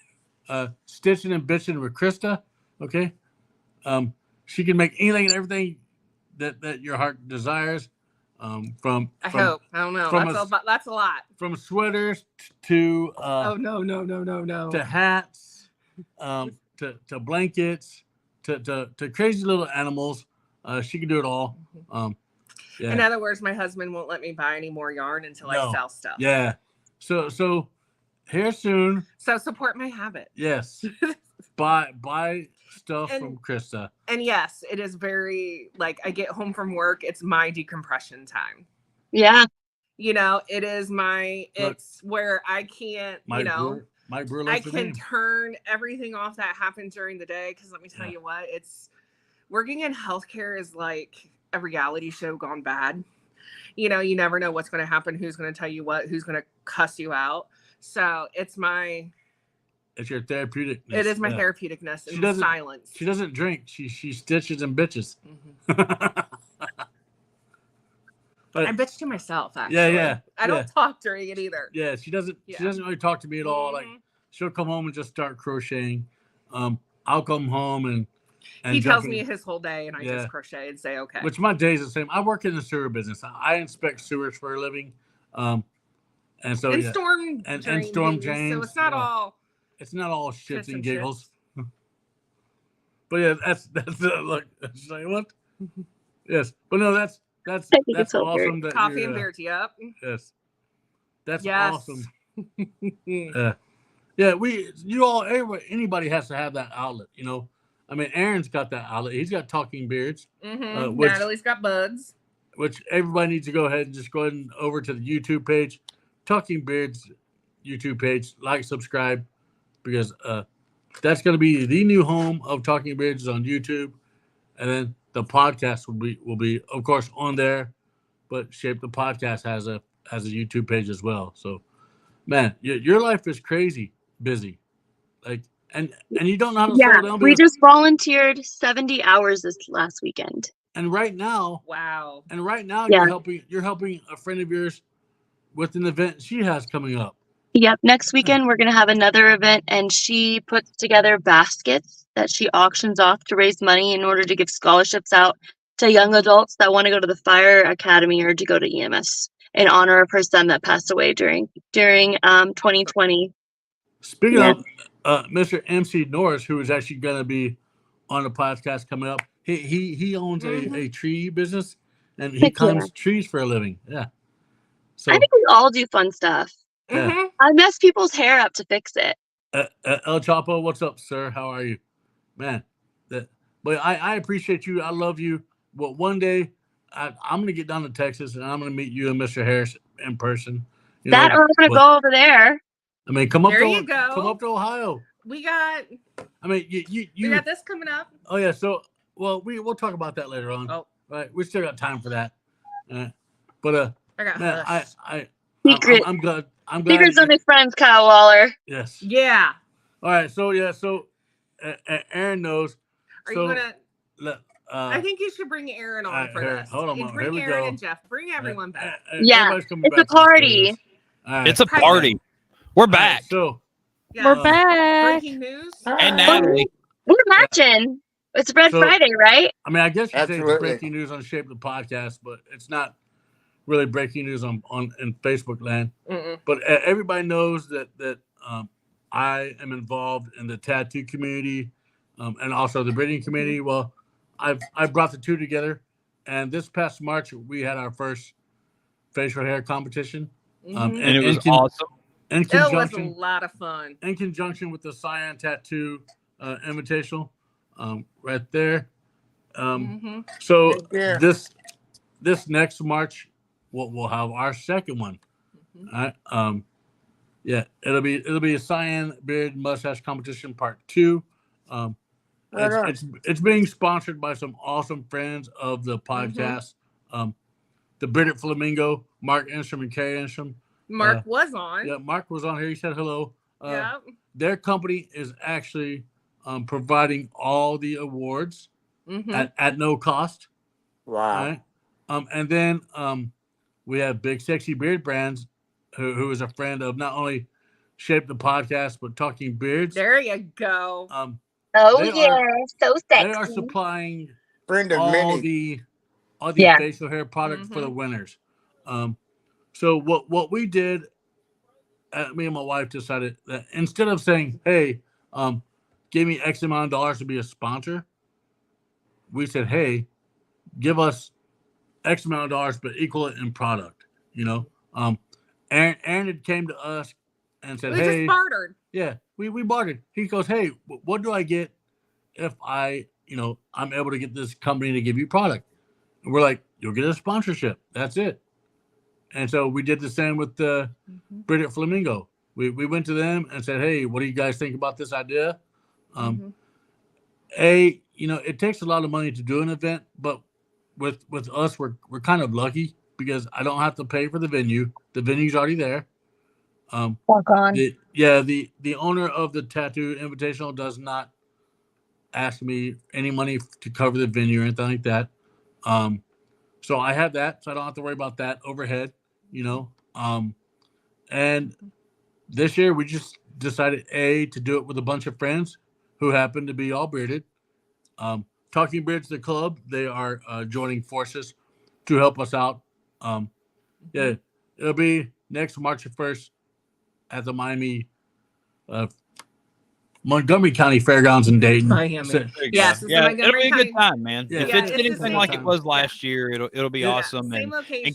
Stitching and Bitching with Krista. Okay. She can make anything and everything that your heart desires. I hope. I don't know. That's a lot. From sweaters to to hats, to blankets, to crazy little animals. She can do it all. Yeah. In other words, my husband won't let me buy any more yarn until I sell stuff. Yeah. So here soon. So support my habit. Yes. buy stuff from Krista. And yes, it is very, like, I get home from work, it's my decompression time. Yeah. It is it's where I can't, I can turn everything off that happens during the day. Because let me tell you what, working in healthcare is like a reality show gone bad. You never know what's going to happen, who's going to tell you what, who's going to cuss you out. So it's your therapeutic. It is my therapeuticness in silence. She doesn't drink. She stitches and bitches. I bitch to myself, actually. Yeah. I don't talk during it either. Yeah, she doesn't. Yeah. She doesn't really talk to me at all. Like, she'll come home and just start crocheting. I'll come home and he tells me his whole day, and I just crochet and say okay. Which my day's the same. I work in the sewer business. I inspect sewers for a living. And so storm drains. So it's not all. It's not all shits and giggles. But yeah, that's look. Like, what? Yes, but no, that's I think it's awesome. That Coffee and beers. Yep. Yes, that's Yes. awesome. Yeah, anybody has to have that outlet. You know, I mean, Aaron's got that outlet. He's got Talking Beards. Natalie's got buds. Which everybody needs to go ahead and just go ahead and over to the YouTube page, Talking Beards YouTube page, like, subscribe, because that's going to be the new home of Talking Beards on YouTube, and then the podcast will be of course on there, but Shape the Podcast has a YouTube page as well. So, man, your life is crazy busy, like, and you don't know how to slow down. We just volunteered 70 hours this last weekend. And right now, wow. And right now, Yeah. you're helping a friend of yours with an event she has coming up. Yep. Next weekend, we're going to have another event, and she puts together baskets that she auctions off to raise money in order to give scholarships out to young adults that want to go to the fire academy or to go to EMS in honor of her son that passed away during 2020. Speaking of Mr. MC Norris, who is actually going to be on the podcast coming up, he owns a tree business, and he climbs trees for a living. Yeah. So I think we all do fun stuff. Yeah. I mess people's hair up to fix it. El Chapo, what's up, sir? How are you, man? But I appreciate you. I love you. Well, one day I'm going to get down to Texas and I'm going to meet you and Mr. Harris in person. Or I'm going to go over there. I mean, come up to Ohio. We got. I mean, you got this coming up. Oh yeah. So, well, we'll talk about that later on. Oh, right. We still got time for that. But I got. Man, Secret. I'm glad. Secrets of his friends, Kyle Waller. Yes. Yeah. All right. So Aaron knows. Are you gonna? I think you should bring Aaron on for this. Hold on. Bring Aaron and Jeff. Bring everyone back. Yeah. It's a party. Right. It's a party. We're back. Right, so we're back. Breaking news. And Natalie. We're matching. It's Red Friday, right? I mean, I guess you say it's breaking news on Shape the Podcast, but it's not really breaking news in Facebook land. But everybody knows that I am involved in the tattoo community and also the breeding community. Well, I've brought the two together, and this past March we had our first facial hair competition, and it was awesome. It was a lot of fun. In conjunction with the Cyan Tattoo Invitational, right there. So this next March, we'll have our second one. All right. Yeah, it'll be a Cyan Beard Mustache Competition Part 2. It's being sponsored by some awesome friends of the podcast. The Bearded Flamingo, Mark Enstrom and Carrie Enstrom. Mark was on. Yeah, Mark was on here. He said hello. Yeah. Their company is actually providing all the awards at no cost. Wow. Right? And then we have Big Sexy Beard Brands, who is a friend of not only Shape the Podcast, but Talking Beards. There you go. So sexy. They are supplying all the facial hair products for the winners. So what we did, me and my wife decided that instead of saying, hey, give me X amount of dollars to be a sponsor, we said, hey, give us X amount of dollars, but equal it in product, you know? Aaron had came to us and said, we just bartered. Yeah, we bartered. He goes, hey, what do I get if I'm able to get this company to give you product? And we're like, you'll get a sponsorship. That's it. And so we did the same with the Bearded Flamingo. We went to them and said, hey, what do you guys think about this idea? It takes a lot of money to do an event, but with us, we're kind of lucky because I don't have to pay for the venue. The venue's already there. Walk on. The owner of the Tattoo Invitational does not ask me any money to cover the venue or anything like that. So I have that, so I don't have to worry about that overhead, you know. And this year we just decided to do it with a bunch of friends who happen to be all bearded. Talking Beards the Club, they are joining forces to help us out. It'll be next March 1st at the Miami Montgomery County Fairgrounds in Dayton. Miami. So, Yes, it's yeah, the it'll be a Montgomery good time, man. Yeah. If Yeah, it's it's the anything same like it time. was last year, it'll be Yeah. awesome. Same And location.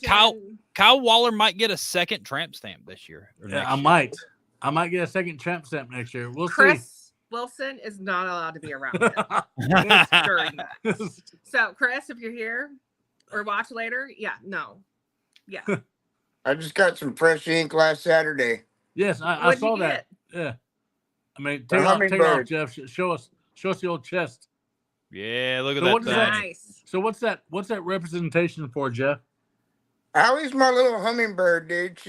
Kyle Waller might get a second tramp stamp this year. Or next I year. I might get a second tramp stamp next year. We'll Chris Wilson is not allowed to be around him during that. see. So, Chris, if you're here or watch later, yeah. I just got some fresh ink last Saturday. Yes, I What'd saw you that. get? Yeah. I mean, The take it off, hummingbird. Jeff. Show us the old chest. Yeah, look at So that what is thing. that? Nice. So what's that representation for, Jeff? Allie's my little hummingbird, dude.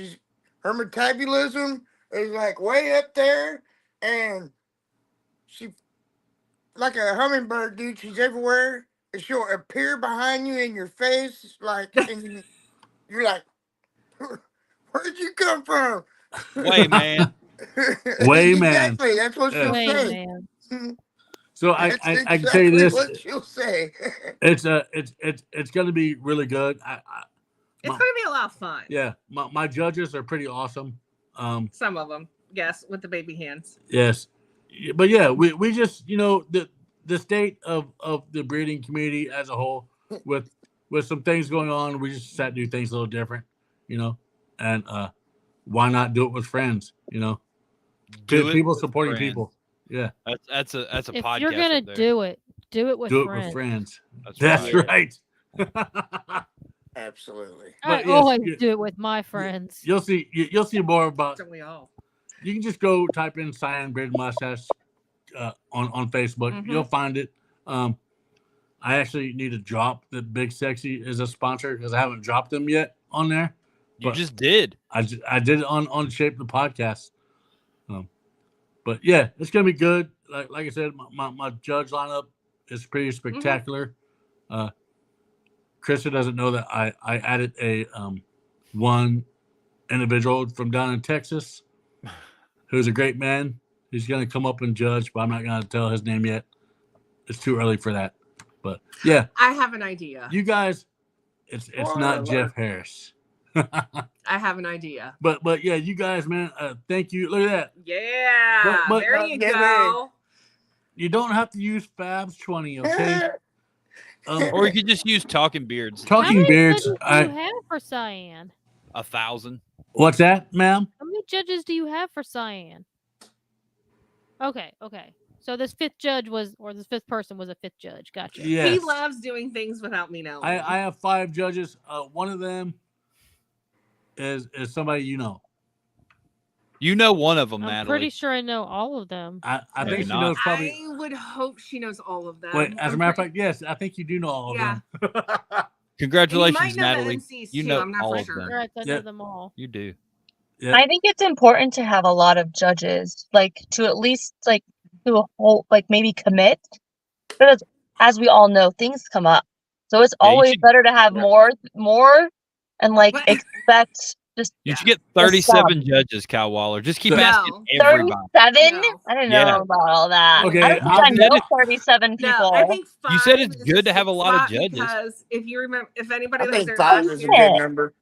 Her metabolism is like way up there, and she like a hummingbird, dude. She's everywhere, and she'll appear behind you in your face, like, and you're like, "Where'd you come from?" Way, man. Way, man. Exactly. That's what she'll Wait, say. man. So I That's can tell you exactly this. what she'll say. It's going to be really good. It's going to be a lot of fun. Yeah, my judges are pretty awesome. Some of them, yes, with the baby hands. Yes, but yeah, we just the state of the breeding community as a whole with some things going on, we just decided to do things a little different, and why not do it with friends? People supporting friends. people. Yeah, That's a If podcast. you're gonna do it with do friends. it with friends. That's right. Absolutely. I But yes, always do it with my friends. You'll see more about. Don't we all? You can just go type in Cyan Beard Mustache on Facebook. Mhm. You'll find it. I actually need to drop that Big Sexy as a sponsor because I haven't dropped them yet on there. You just did. I did it on Shape the Podcast. But yeah, it's gonna be good. Like I said, my judge lineup is pretty spectacular. Krista doesn't know that I added a one individual from down in Texas who's a great man. He's gonna come up and judge, but I'm not gonna tell his name yet. It's too early for that. But yeah, I have an idea. you guys, it's not Jeff Harris. I have an idea. But yeah, you guys, man, thank you. Look at that. Yeah, But- there you get go. You don't have to use Fabs 20, okay? Or you could just use Talking Beards. How Talking many Beards. judges do you have for Cyan? 1,000. What's that, ma'am? How many judges do you have for Cyan? Okay. So this fifth person was a fifth judge. Gotcha. Yes. He loves doing things without me knowing. I have 5 judges. One of them is somebody you know. You know one of them, I'm Natalie. pretty sure I know all of them. I Maybe think she not. knows probably. I would hope she knows all of them. Wait, as a I'm matter of pretty- fact, yes, I think you do know all of Yeah. them. And Congratulations, you might know Natalie. the MCs You too, know I'm not all for of sure. them. Right, I know Yep. them all. You do. Yeah. I think it's important to have a lot of judges, like to at least like do a whole like maybe commit, because as we all know, things come up. So it's Yeah, you always should- better to have more, and like What? expect just You should get 37 judges, Kyle Waller. Just keep No. asking everybody. 37. No. I don't Yeah. know about all that. Okay, I don't think I'll I do- know 37 people. No, I think 5 You said it's is good to have a sweet lot of spot judges. Because if you remember, if anybody I lives think there, 5 is a shit. good number.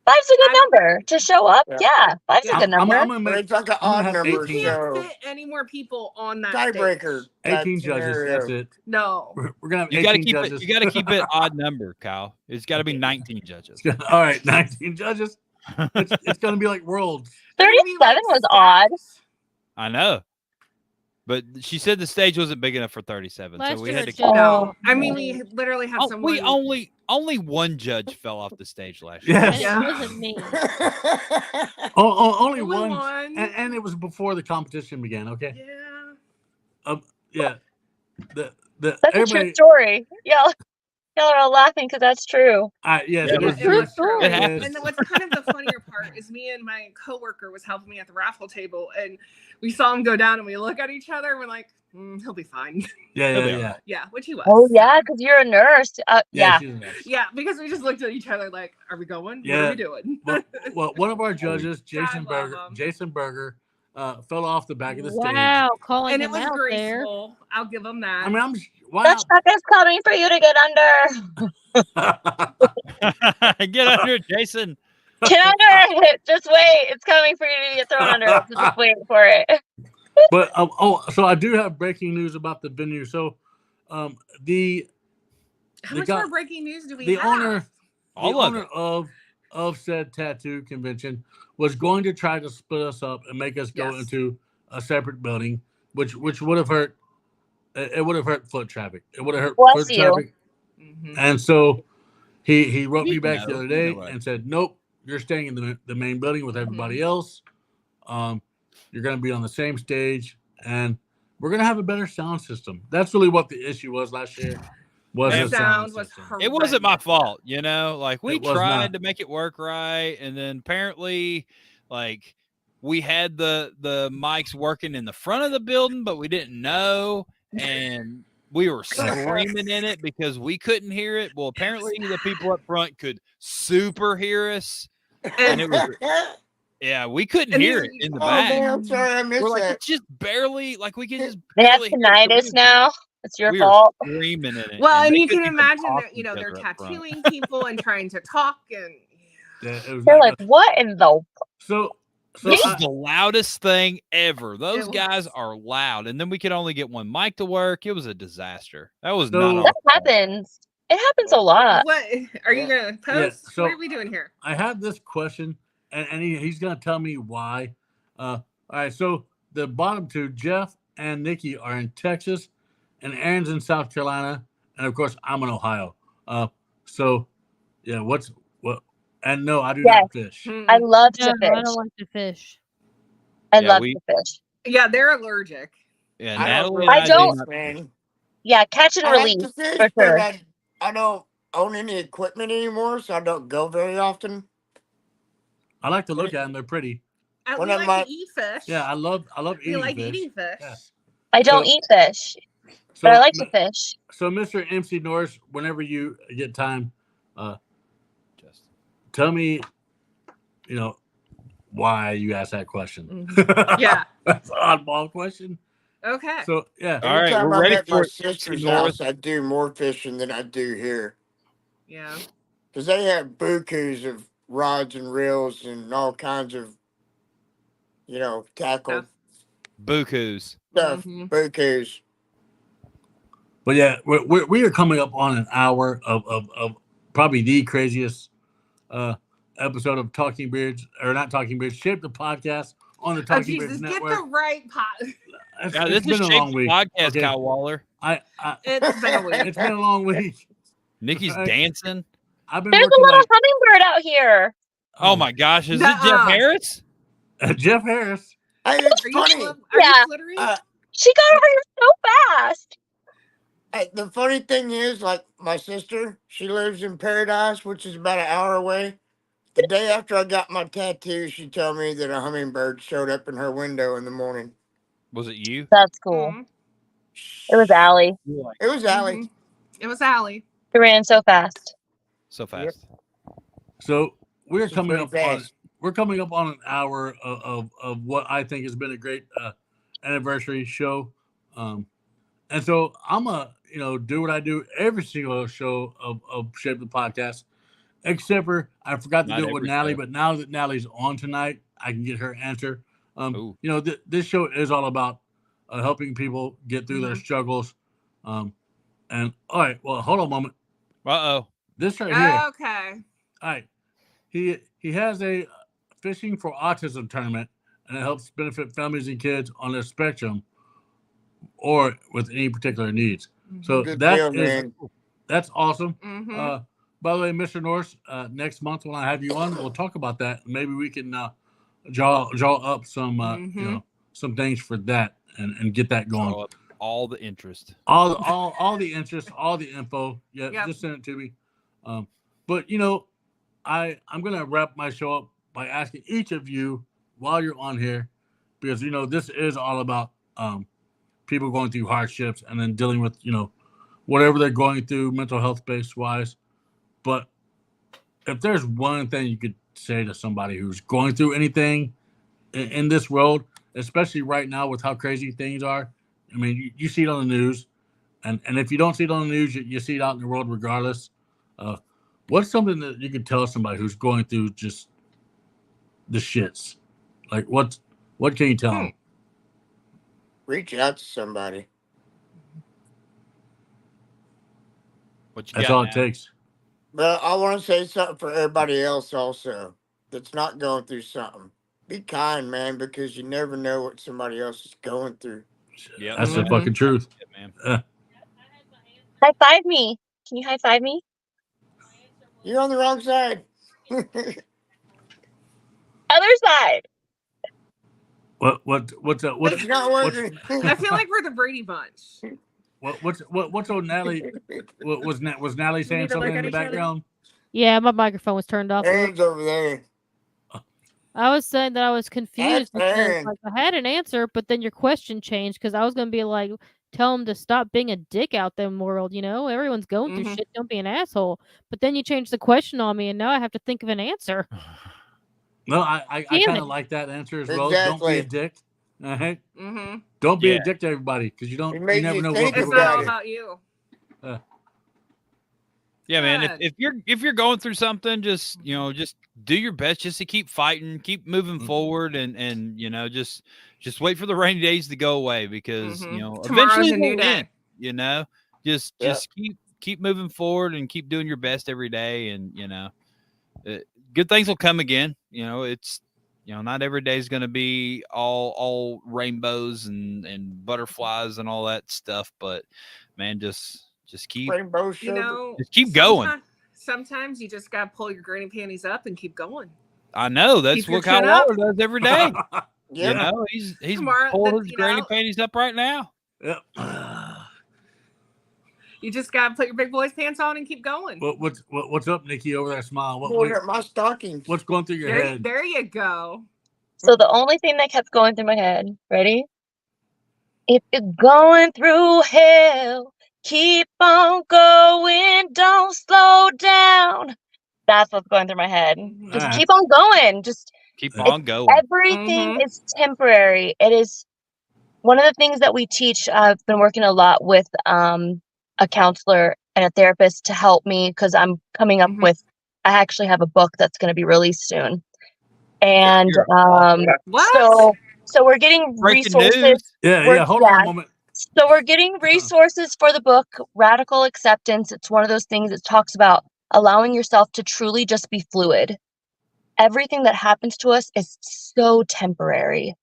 5's a good I'm- number to show up. Yeah. Yeah, 5's a Yeah. good number. I'm gonna But make it's like an I'm gonna odd have number, you 18. can't so fit any more people on that tiebreaker. stage. type 18 judges. scenario. That's it. No. We're gonna have You 18 got to keep judges. it. You got to keep it odd number, Kyle. It's got to be 19 judges. All right, 19 judges. It's gonna be like Worlds. They're gonna be, 37 was odd. stacked. I know, but she said the stage wasn't big enough for 37, Last so we year had it to. did. No, I Oh. mean we literally had someone. We only one judge fell off the stage last year. Yes. And Yeah. it wasn't me. Only Only one, one. and it was before the competition began. Okay. Yeah. Yeah. The That's a true everybody. story. Y'all are all laughing because that's true. Yes, Yeah, it was It was true. It happens. And then what's kind of the funnier part is me and my coworker was helping me at the raffle table, and we saw him go down, and we look at each other, and we're like, he'll be fine. Yeah. Yeah, which he was. Oh yeah, because you're a nurse. Yeah. she's a nurse. Yeah, because we just looked at each other like, are we going? What Yeah. are we doing? Well, one of our judges, Jason God love him. Berger, fell off the back of the Wow, calling And it him was out there. graceful. I'll give him that. stage. I mean, why The truck is coming for you to get under. not? Get under, Jason. Get under it. Just wait. It's coming for you to get thrown under. So just wait for it. But so I do have breaking news about the venue. So, the How the much guy, more breaking news do we the have? owner, All the of owner it. of said tattoo convention was going to try to split us up and make us go Yes. into a separate building, which would have hurt. It would have hurt foot traffic. It would have hurt Bless foot you. traffic. Mhm. And so he wrote We me back know. the other We know day what. and said, "Nope, you're staying in the main building with everybody Mhm. else. You're going to be on the same stage, and we're going to have a better sound system." That's really what the issue was last year. Was The the sound was system? horrendous. It wasn't my fault, you know. Like we It was tried not. to make it work right, and then apparently, like we had the mics working in the front of the building, but we didn't know, and we were screaming in it because we couldn't hear it. Well, apparently the people up front could super hear us, and it was we couldn't And hear these it in the Oh back. man, I'm sorry I We're missed like, that. it's just barely like we could just They have barely hear it. So we tinnitus were- now. It's your we fault. were screaming in it. Well, and they you can couldn't even imagine talk that to each they're other up front. tattooing people and trying to talk, and Yeah, it was They're like like, what in the? so. This I, is the loudest thing ever. Those It guys was. are loud, and then we could only get one mic to work. It was a disaster. That was So- not our That fault. happens. It happens a lot. What are you Yeah. gonna post? So what are we doing here? I have this question, and he's going to tell me why. All right, so the bottom two, Jeff and Nikki, are in Texas, and Aaron's in South Carolina, and of course I'm in Ohio. So yeah, what? And no, I do Yes. not fish. I love No, to fish. I don't like to fish. I Yeah, love we- to fish. Yeah, they're allergic. Yeah, I Natalie don't and I I don't- do not. man. Yeah, catch and I like release to fish, for but sure. I don't own any equipment anymore, so I don't go very often. I like to look at them; they're pretty. We One of like my- to eat fish. Yeah, I love we eating like fish. eating fish. Yeah. I don't So- eat fish, So, but I like to fish. So, Mr. MC Norris, whenever you get time, Just tell me, why you asked that question. Yeah. That's an oddball question. Okay. So, yeah. All right, Anytime we're I'm ready at for my it, sister's Norris. house, I do more fishing than I do here. Yeah. Because they have bukus of rods and reels and all kinds of, tackle Stuff. Bukus. stuff. Mhm. Bukus. But yeah, we are coming up on an hour of probably the craziest episode of Talking Beards, or not Talking Beards, Shape the Podcast on the Oh Talking Jesus! Beards Get Network. the right pot. Yeah, It's this is been a Shape long the week. Podcast, Okay. Kyle Waller. It's been a week. It's been a long week. Nikki's Right. dancing. I've been There's a working little like hummingbird out here. Oh my gosh, is it Jeff Nuh-uh. Harris? Jeff Harris. Hey, it's Are you, funny. are Yeah. you flittering? She got over here so fast. Hey, the funny thing is, like my sister, she lives in Paradise, which is about an hour away. The day after I got my tattoo, she told me that a hummingbird showed up in her window in the morning. Was it you? That's cool. Mhm. It was Allie. It was Allie. Mhm. It was Allie. She ran so fast. So fast. So we're She's coming pretty up on fast. we're coming up on an hour of what I think has been a great anniversary show. And so I'm gonna do what I do every single show of Shape the Podcast, except for I forgot to Not do it with every Natalie, show. but now that Natalie's on tonight, I can get her answer. Ooh. This show is all about helping people get through their struggles. And all right, well, hold on a moment. Uh-oh. This right here. Okay. All right. He has a fishing for autism tournament, and it helps benefit families and kids on their spectrum or with any particular needs. So Good that deal, is man. that's awesome. Mhm. By the way, Mr. Norris, next month when I have you on, we'll talk about that. Maybe we can draw up some some things for that and get that going. Draw up all the interest. All the interest, all the info. Yeah, Yep. just send it to me. But I'm gonna wrap my show up by asking each of you while you're on here, because this is all about people going through hardships and then dealing with whatever they're going through mental health based wise. But if there's one thing you could say to somebody who's going through anything in this world, especially right now with how crazy things are, I mean, you see it on the news, and if you don't see it on the news, you see it out in the world regardless. What's something that you could tell somebody who's going through just the shits? Like what can you tell them? reach out to somebody. That's all it takes. But I want to say something for everybody else also that's not going through something. Be kind, man, because you never know what somebody else is going through. Yeah, that's the fucking truth, man. High five me. Can you high five me? You're on the wrong side. Other side. What's It's not working. I feel like we're the Brady Bunch. What's old Natalie? Was Natalie saying something in the background? Yeah, my microphone was turned off. Aaron's over there. I was saying that I was confused because Aaron. like, I had an answer, but then your question changed because I was gonna be like, tell him to stop being a dick out there in the world. You know, everyone's going through shit. Don't be an asshole. But then you changed the question on me, and now I have to think of an answer. No, I kind of like that answer as well. Don't be a dick. All right. Don't be a dick to everybody because you never know what it's not all about you. Yeah, man. If you're going through something, just do your best just to keep fighting, keep moving forward, and just wait for the rainy days to go away because eventually a new day. Just keep moving forward and keep doing your best every day, and good things will come again. It's not every day is going to be all rainbows and butterflies and all that stuff, but man, just keep rainbow sugar. Just keep going. Sometimes you just got to pull your granny panties up and keep going. I know that's what Kyle Waller does every day. Yeah. He's pulling his granny panties up right now. Yep. You just got to put your big boy's pants on and keep going. What's up, Nikki? Over there, smile. What my stockings? What's going through your head? There you go. So the only thing that kept going through my head, ready? If you're going through hell, keep on going, don't slow down. That's what's going through my head. Just keep on going. Just keep on going. Everything is temporary. It is one of the things that we teach. I've been working a lot with a counselor and a therapist to help me because I'm coming up with, I actually have a book that's going to be released soon. And so we're getting resources. Yeah, hold on a moment. So we're getting resources for the book, Radical Acceptance. It's one of those things that talks about allowing yourself to truly just be fluid. Everything that happens to us is so temporary.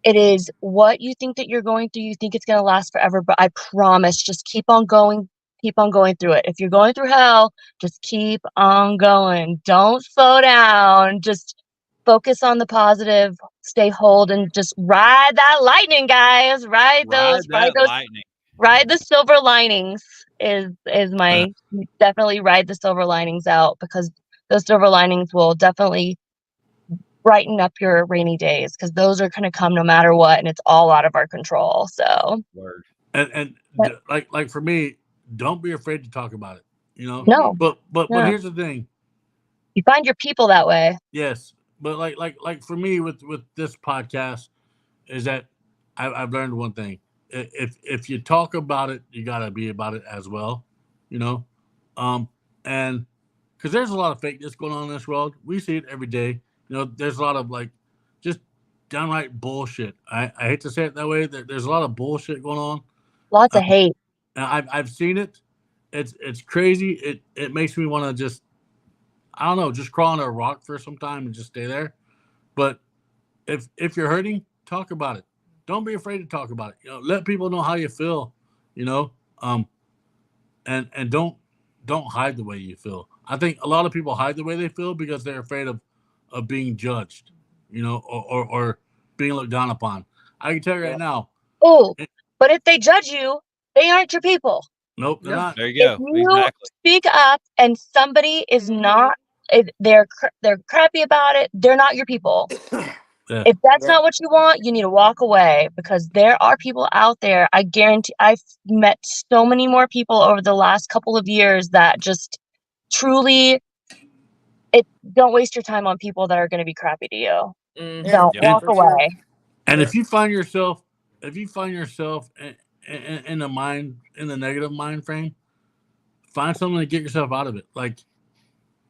It is what you think that you're going through. You think it's going to last forever, but I promise, just keep on going through it. If you're going through hell, just keep on going. Don't slow down. Just focus on the positive, stay hold, and just ride that lightning, guys. Ride the silver linings is my definitely ride the silver linings out, because those silver linings will definitely brighten up your rainy days, because those are going to come no matter what, and it's all out of our control. So and like for me, don't be afraid to talk about it. No. But here's the thing. You find your people that way. Yes. But like for me with this podcast is that I've learned one thing. If you talk about it, you gotta be about it as well, and because there's a lot of fakeness going on in this world. We see it every day. There's a lot of just downright bullshit. I hate to say it that way. There's a lot of bullshit going on. Lots of hate. And I've seen it. It's crazy. It makes me want to just, I don't know, just crawl on a rock for some time and just stay there. But if you're hurting, talk about it. Don't be afraid to talk about it. Let people know how you feel. And don't hide the way you feel. I think a lot of people hide the way they feel because they're afraid of being judged, or being looked down upon. I can tell you right now. Oh, but if they judge you, they aren't your people. Nope, they're not. There you go. If you speak up and somebody is not, if they're crappy about it, they're not your people. If that's not what you want, you need to walk away, because there are people out there. I guarantee I've met so many more people over the last couple of years that just truly, don't waste your time on people that are going to be crappy to you. Don't walk away. And if you find yourself in the negative mind frame, find something to get yourself out of it. Like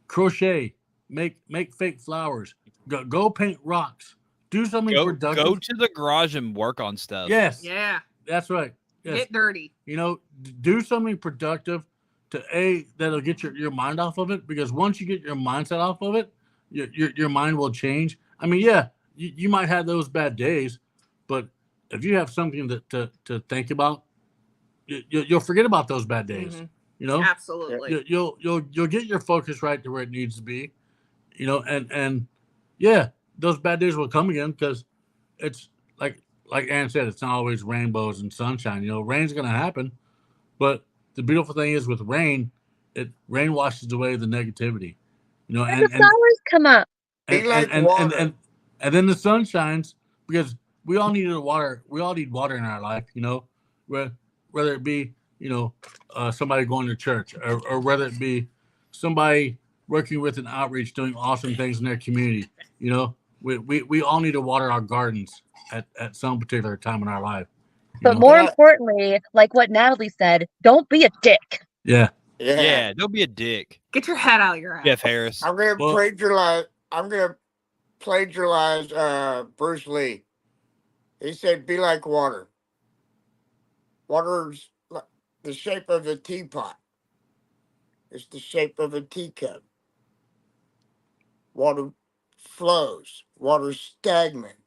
crochet, make fake flowers, go paint rocks, Do something productive. Go to the garage and work on stuff. Yes. Yeah. That's right. Yes. Get dirty. You know, do something productive that'll get your mind off of it, because once you get your mindset off of it, your mind will change. I mean, yeah, you might have those bad days, but if you have something to think about, you'll forget about those bad days. Mm-hmm. You know, absolutely. You'll get your focus right to where it needs to be. You know, and yeah, those bad days will come again, because it's like Ann said, it's not always rainbows and sunshine. You know, rain's gonna happen, but the beautiful thing is with rain, rain washes away the negativity. You know, And the flowers come up. And then the sun shines, because we all need water. We all need water in our life. You know, whether it be somebody going to church, or whether it be somebody working with an outreach, doing awesome things in their community. You know, we all need to water our gardens at some particular time in our life. But more importantly, like what Natalie said, don't be a dick. Yeah. Yeah, don't be a dick. Get your head out of your ass. Jeff Harris. I'm gonna plagiarize Bruce Lee. He said, "Be like water. Water's the shape of a teapot. It's the shape of a teacup. Water flows. Water's stagnant.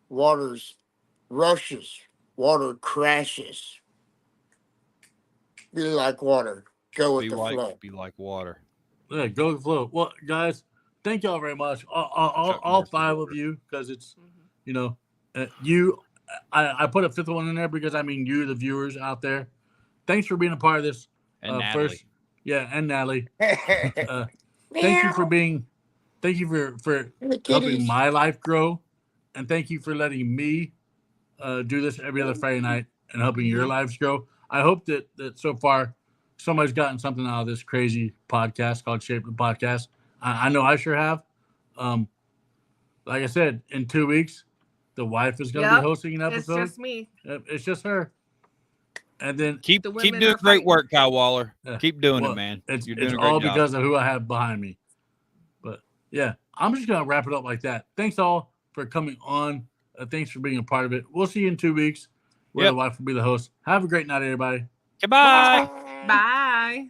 Water's rushes. Water crashes. Be like water. Go with the flow. Be like water. Yeah, go with the flow. Well, guys, thank y'all very much. All five of you, because it's, I put a fifth one in there because I mean you, the viewers out there. Thanks for being a part of this. And Natalie. And Natalie. Thank you for helping my life grow, and thank you for letting me do this every other Friday night and helping your lives grow. I hope that so far somebody's gotten something out of this crazy podcast called Shape the Podcast. I know I sure have. Like I said, in 2 weeks, the wife is going to be hosting an episode. It's just me. It's just her. And then keep doing great work, Kyle Waller. Keep doing it, man. You're doing a great all job. because of who I have behind me. But yeah, I'm just going to wrap it up like that. Thanks all for coming on. Thanks for being a part of it. We'll see you in 2 weeks, where the wife will be the host. Have a great night, everybody. Goodbye. Bye.